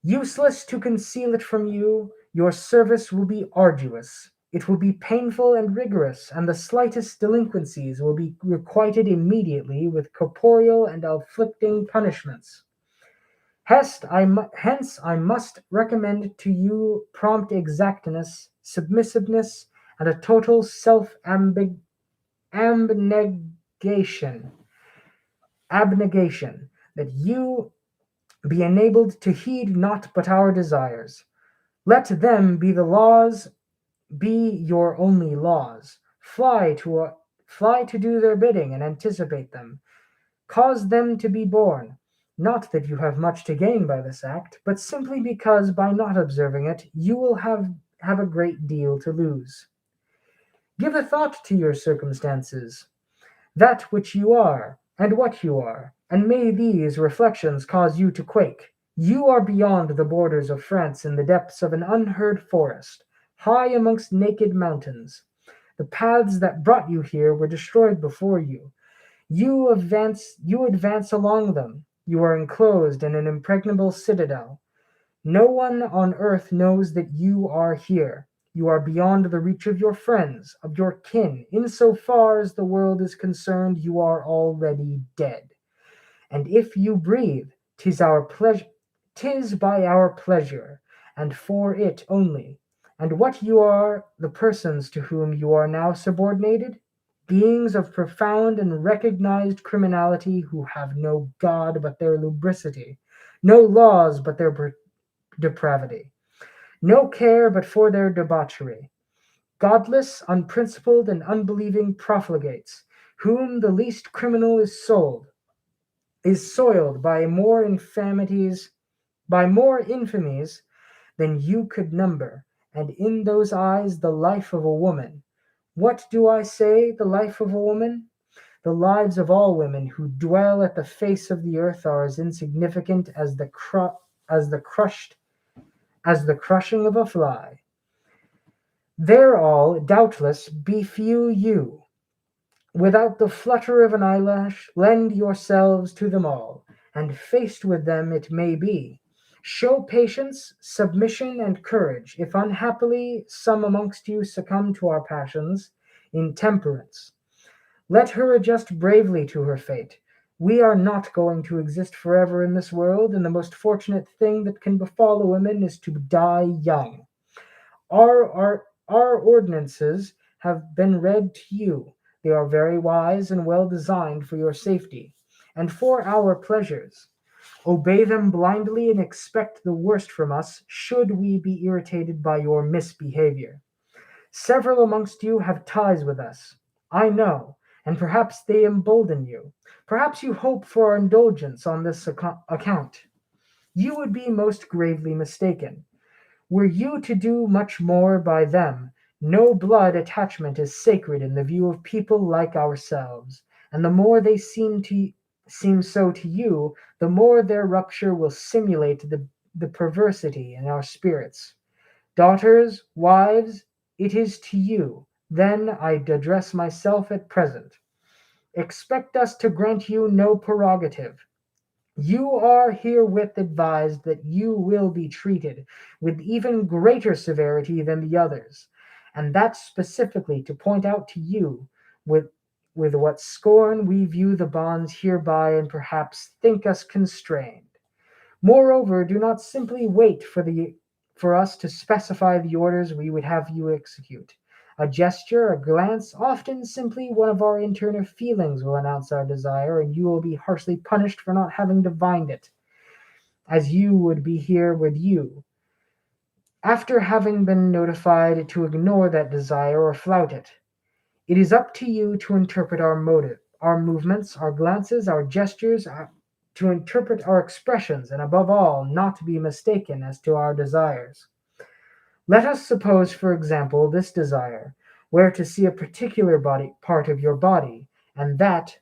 useless to conceal it from you, your service will be arduous. It will be painful and rigorous, and the slightest delinquencies will be requited immediately with corporeal and afflicting punishments. Hence I must recommend to you prompt exactness, submissiveness, and a total abnegation, that you be enabled to heed naught but our desires. Let them be your only laws. Fly to do their bidding and anticipate them. Cause them to be born. Not that you have much to gain by this act, but simply because by not observing it you will have a great deal to lose. Give a thought to your circumstances, that which you are, and what you are, and may these reflections cause you to quake. You are beyond the borders of France in the depths of an unheard forest, high amongst naked mountains. The paths that brought you here were destroyed before you. You advance along them. You are enclosed in an impregnable citadel. No one on earth knows that you are here. You are beyond the reach of your friends, of your kin. In so far as the world is concerned, you are already dead. And if you breathe, 'tis by our pleasure, and for it only. And what you are the persons to whom you are now subordinated? Beings of profound and recognized criminality who have no God but their lubricity, no laws but their depravity, no care but for their debauchery. Godless, unprincipled, and unbelieving profligates, whom the least criminal is soiled by more infamies than you could number, and in those eyes the life of a woman. What do I say, the life of a woman? The lives of all women who dwell at the face of the earth are as insignificant as the crushed as the crushing of a fly. They're all, doubtless, be few you. Without the flutter of an eyelash, lend yourselves to them all, and faced with them it may be. Show patience, submission, and courage, if unhappily some amongst you succumb to our passions, intemperance. Let her adjust bravely to her fate. We are not going to exist forever in this world, and the most fortunate thing that can befall a woman is to die young. Our ordinances have been read to you. They are very wise and well designed for your safety, and for our pleasures. Obey them blindly and expect the worst from us should we be irritated by your misbehavior. Several amongst you have ties with us, I know, and perhaps they embolden you. Perhaps you hope for our indulgence on this account. You would be most gravely mistaken. Were you to do much more by them, no blood attachment is sacred in the view of people like ourselves, and the more they seem so to you, the more their rupture will simulate the perversity in our spirits. Daughters, wives, it is to you, then, I address myself at present. Expect us to grant you no prerogative. You are herewith advised that you will be treated with even greater severity than the others, and that specifically to point out to you with, with what scorn we view the bonds hereby and perhaps think us constrained. Moreover, do not simply wait for us to specify the orders we would have you execute. A gesture, a glance, often simply one of our internal feelings will announce our desire, and you will be harshly punished for not having divined it, as you would be here with you, after having been notified to ignore that desire or flout it. It is up to you to interpret our motive, our movements, our glances, our gestures, to interpret our expressions, and above all, not to be mistaken as to our desires. Let us suppose, for example, this desire were to see a particular part of your body, and that,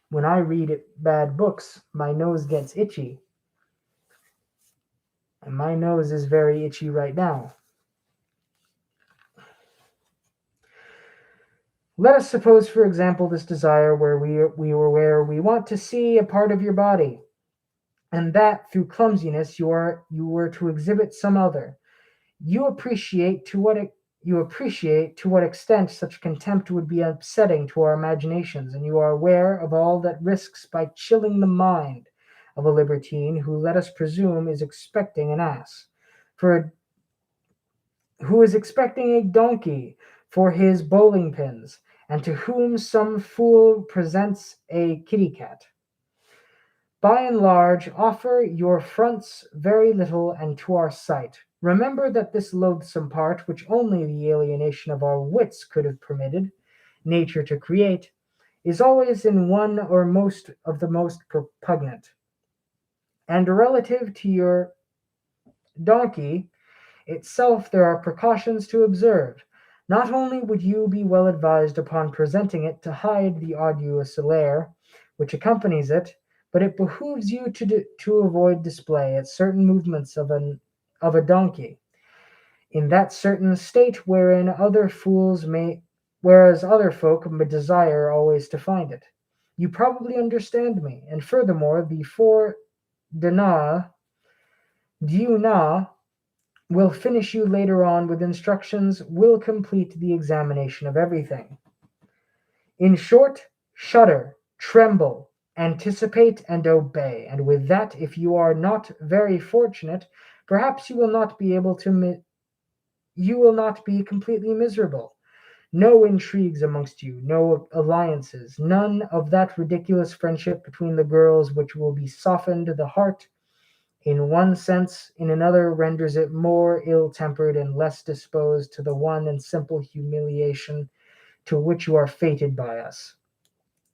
when I read bad books, my nose gets itchy, and my nose is very itchy right now. Let us suppose, for example, this desire where we want to see a part of your body, and that through clumsiness you were to exhibit some other. You appreciate to what extent such contempt would be upsetting to our imaginations, and you are aware of all that risks by chilling the mind of a libertine who, let us presume, is expecting an ass, for who is expecting a donkey for his bowling pins, and to whom some fool presents a kitty cat. By and large, offer your fronts very little and to our sight. Remember that this loathsome part, which only the alienation of our wits could have permitted nature to create, is always in one or most of the most repugnant. And relative to your donkey itself there are precautions to observe. Not only would you be well advised upon presenting it to hide the odieux salaire which accompanies it, but it behooves you to avoid display at certain movements of a donkey, in that certain state whereas other folk may desire always to find it. You probably understand me, and furthermore, the four dana, diuna, will finish you later on with instructions, will complete the examination of everything. In short, shudder, tremble, anticipate, and obey, and with that, if you are not very fortunate, perhaps you will not be completely miserable. No intrigues amongst you, no alliances, none of that ridiculous friendship between the girls which will be softened the heart in one sense, in another renders it more ill-tempered and less disposed to the one and simple humiliation to which you are fated by us.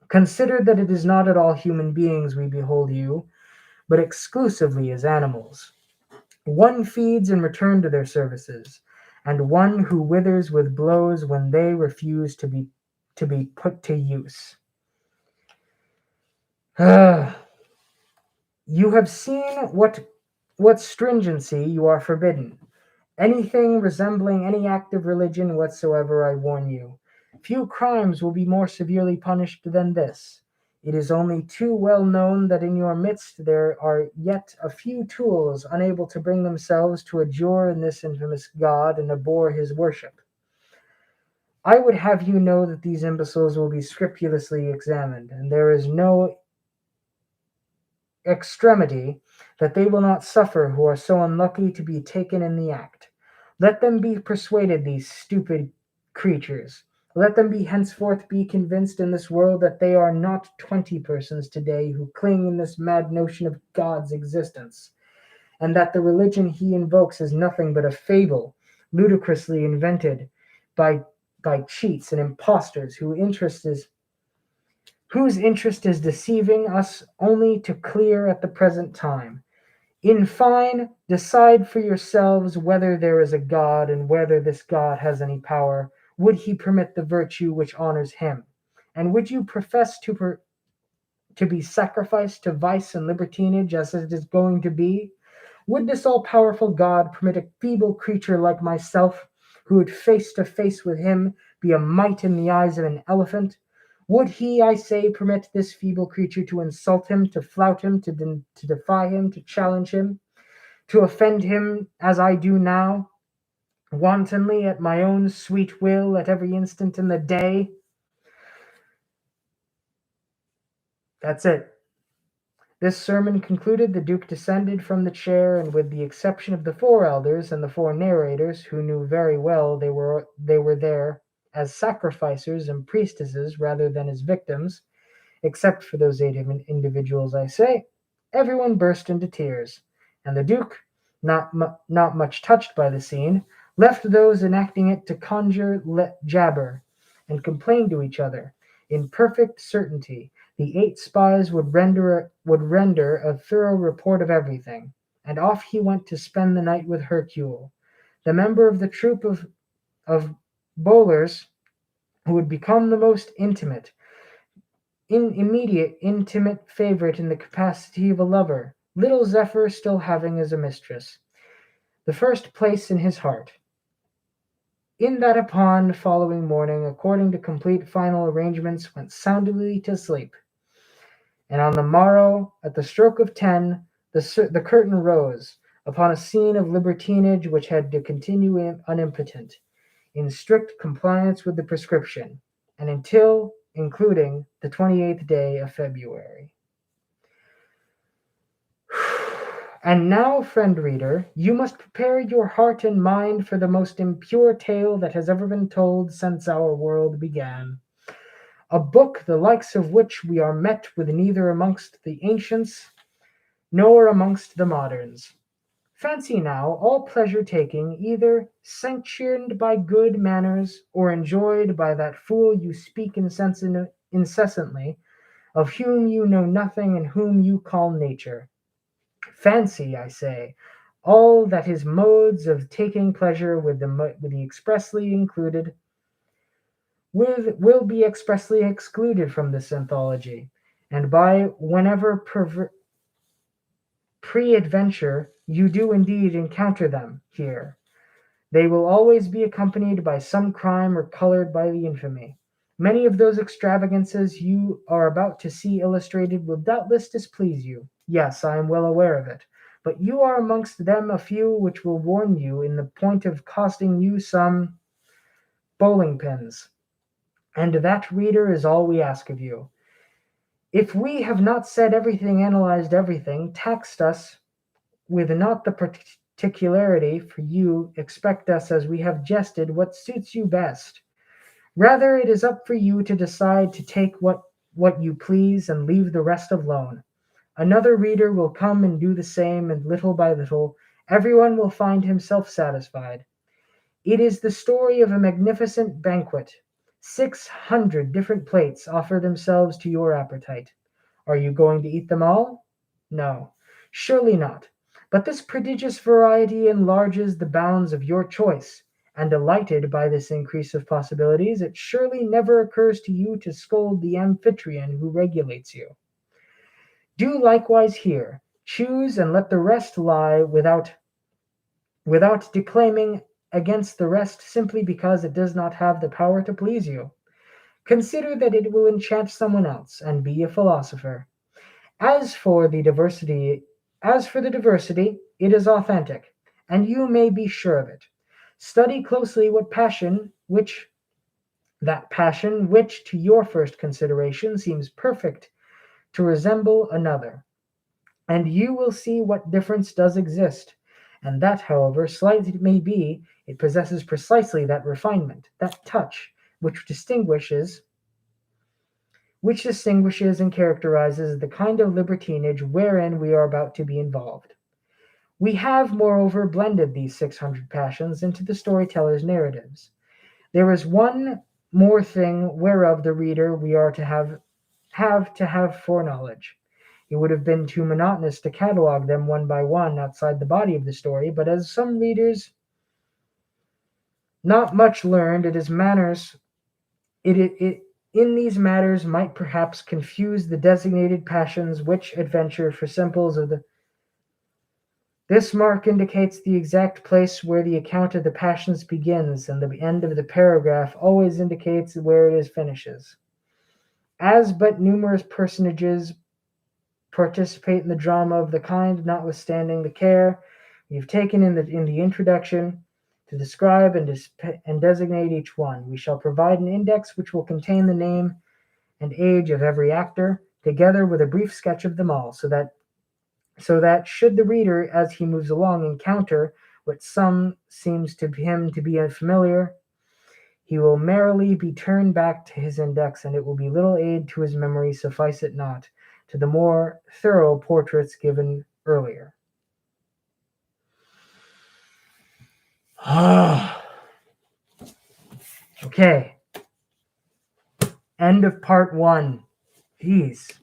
Consider that it is not at all human beings we behold you, but exclusively as animals. One feeds in return to their services, and one who withers with blows when they refuse to be put to use. You have seen what stringency you are forbidden. Anything resembling any act of religion whatsoever, I warn you. Few crimes will be more severely punished than this. It is only too well known that in your midst there are yet a few tools unable to bring themselves to adjure in this infamous God and abhor his worship. I would have you know that these imbeciles will be scrupulously examined, and there is no extremity that they will not suffer who are so unlucky to be taken in the act. Let them be persuaded, these stupid creatures. Let them be henceforth be convinced in this world that they are not 20 persons today who cling in this mad notion of God's existence, and that the religion he invokes is nothing but a fable, ludicrously invented by cheats and impostors whose interest is deceiving us only to clear at the present time. In fine, decide for yourselves whether there is a God, and whether this God has any power. Would he permit the virtue which honors him? And would you profess to be sacrificed to vice and libertinage as it is going to be? Would this all powerful God permit a feeble creature like myself, who would face to face with him be a mite in the eyes of an elephant? Would he, I say, permit this feeble creature to insult him, to flout him, to defy him, to challenge him, to offend him as I do now, wantonly at my own sweet will at every instant in the day? That's it. This sermon concluded, the Duke descended from the chair, and with the exception of the four elders and the four narrators, who knew very well they were there as sacrificers and priestesses rather than as victims, except for those 8 individuals, I say, everyone burst into tears, and the Duke, not much touched by the scene, left those enacting it to jabber, and complain to each other, in perfect certainty the 8 spies would render a thorough report of everything, and off he went to spend the night with Hercule, the member of the troop of bowlers who would become the most immediate intimate favorite in the capacity of a lover, little Zephyr still having as a mistress the first place in his heart. In that upon following morning, according to complete final arrangements, went soundly to sleep. And on the morrow, at the stroke of 10, the curtain rose upon a scene of libertinage which had to continue unimpotent, in strict compliance with the prescription, and until, including, the 28th day of February. And now, friend reader, you must prepare your heart and mind for the most impure tale that has ever been told since our world began. A book the likes of which we are met with neither amongst the ancients nor amongst the moderns. Fancy now all pleasure-taking either sanctioned by good manners or enjoyed by that fool you speak incessantly, of whom you know nothing and whom you call nature. Fancy, I say, all that his modes of taking pleasure with the expressly will be expressly excluded from this anthology, and by whenever pre-adventure you do indeed encounter them here, they will always be accompanied by some crime or colored by the infamy. Many of those extravagances you are about to see illustrated will doubtless displease you. Yes, I am well aware of it. But you are amongst them a few which will warn you in the point of costing you some bowling pins. And that, reader, is all we ask of you. If we have not said everything, analyzed everything, taxed us with not the particularity for you, expect us as we have jested what suits you best. Rather, it is up for you to decide to take what you please and leave the rest alone. Another reader will come and do the same, and little by little, everyone will find himself satisfied. It is the story of a magnificent banquet. 600 different plates offer themselves to your appetite. Are you going to eat them all? No, surely not. But this prodigious variety enlarges the bounds of your choice, and delighted by this increase of possibilities, it surely never occurs to you to scold the amphitryon who regulates you. Do likewise here. Choose and let the rest lie without declaiming against the rest simply because it does not have the power to please you. Consider that it will enchant someone else, and be a philosopher. As for the diversity, it is authentic, and you may be sure of it. Study closely that passion which to your first consideration seems perfect to resemble another, and you will see what difference does exist, and that, however slight it may be, it possesses precisely that refinement, that touch, which distinguishes and characterizes the kind of libertinage wherein we are about to be involved. We have, moreover, blended these 600 passions into the storyteller's narratives. There is one more thing whereof the reader we are to have foreknowledge. It would have been too monotonous to catalogue them one by one outside the body of the story, but as some readers not much learned, it is manners it in these matters might perhaps confuse the designated passions which adventure for simples of the this mark indicates the exact place where the account of the passions begins, and the end of the paragraph always indicates where it is finishes. As but numerous personages participate in the drama of the kind, notwithstanding the care we have taken in the introduction to describe and designate each one, we shall provide an index which will contain the name and age of every actor, together with a brief sketch of them all, so that should the reader, as he moves along, encounter what some seems to him to be unfamiliar, he will merrily be turned back to his index, and it will be little aid to his memory, suffice it not, to the more thorough portraits given earlier. Okay, end of part one. Jeez.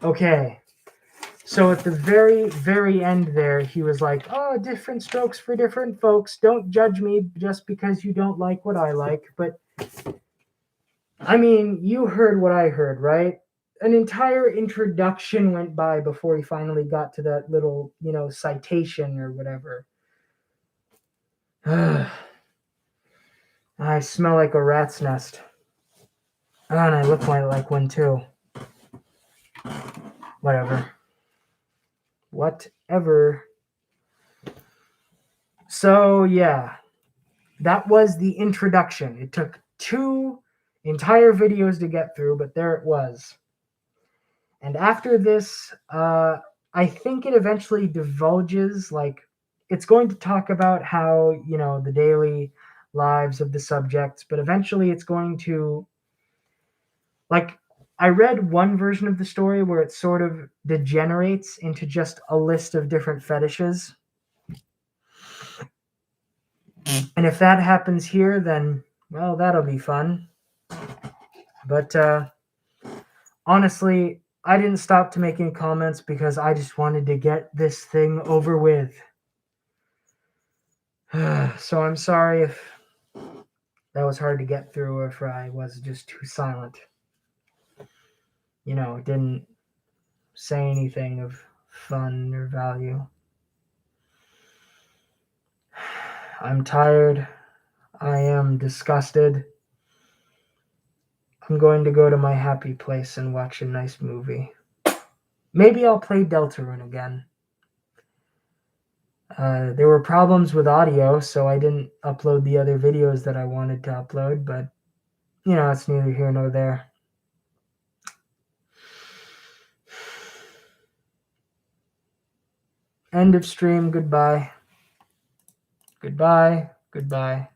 Okay. So at the very, very end there, he was like, oh, different strokes for different folks. Don't judge me just because you don't like what I like. But, I mean, you heard what I heard, right? An entire introduction went by before he finally got to that little, citation or whatever. I smell like a rat's nest. Oh, and I look like one too. Whatever. So, yeah, that was the introduction. It took 2 entire videos to get through, but there it was. And after this, I think it eventually divulges, it's going to talk about how, the daily lives of the subjects, but eventually it's going to, I read one version of the story where it sort of degenerates into just a list of different fetishes. And if that happens here, then, well, that'll be fun. But honestly, I didn't stop to make any comments because I just wanted to get this thing over with. So I'm sorry if that was hard to get through or if I was just too silent. didn't say anything of fun or value. I'm tired. I am disgusted. I'm going to go to my happy place and watch a nice movie. Maybe I'll play Deltarune again. There were problems with audio, so I didn't upload the other videos that I wanted to upload, but it's neither here nor there. End of stream. Goodbye. Goodbye. Goodbye.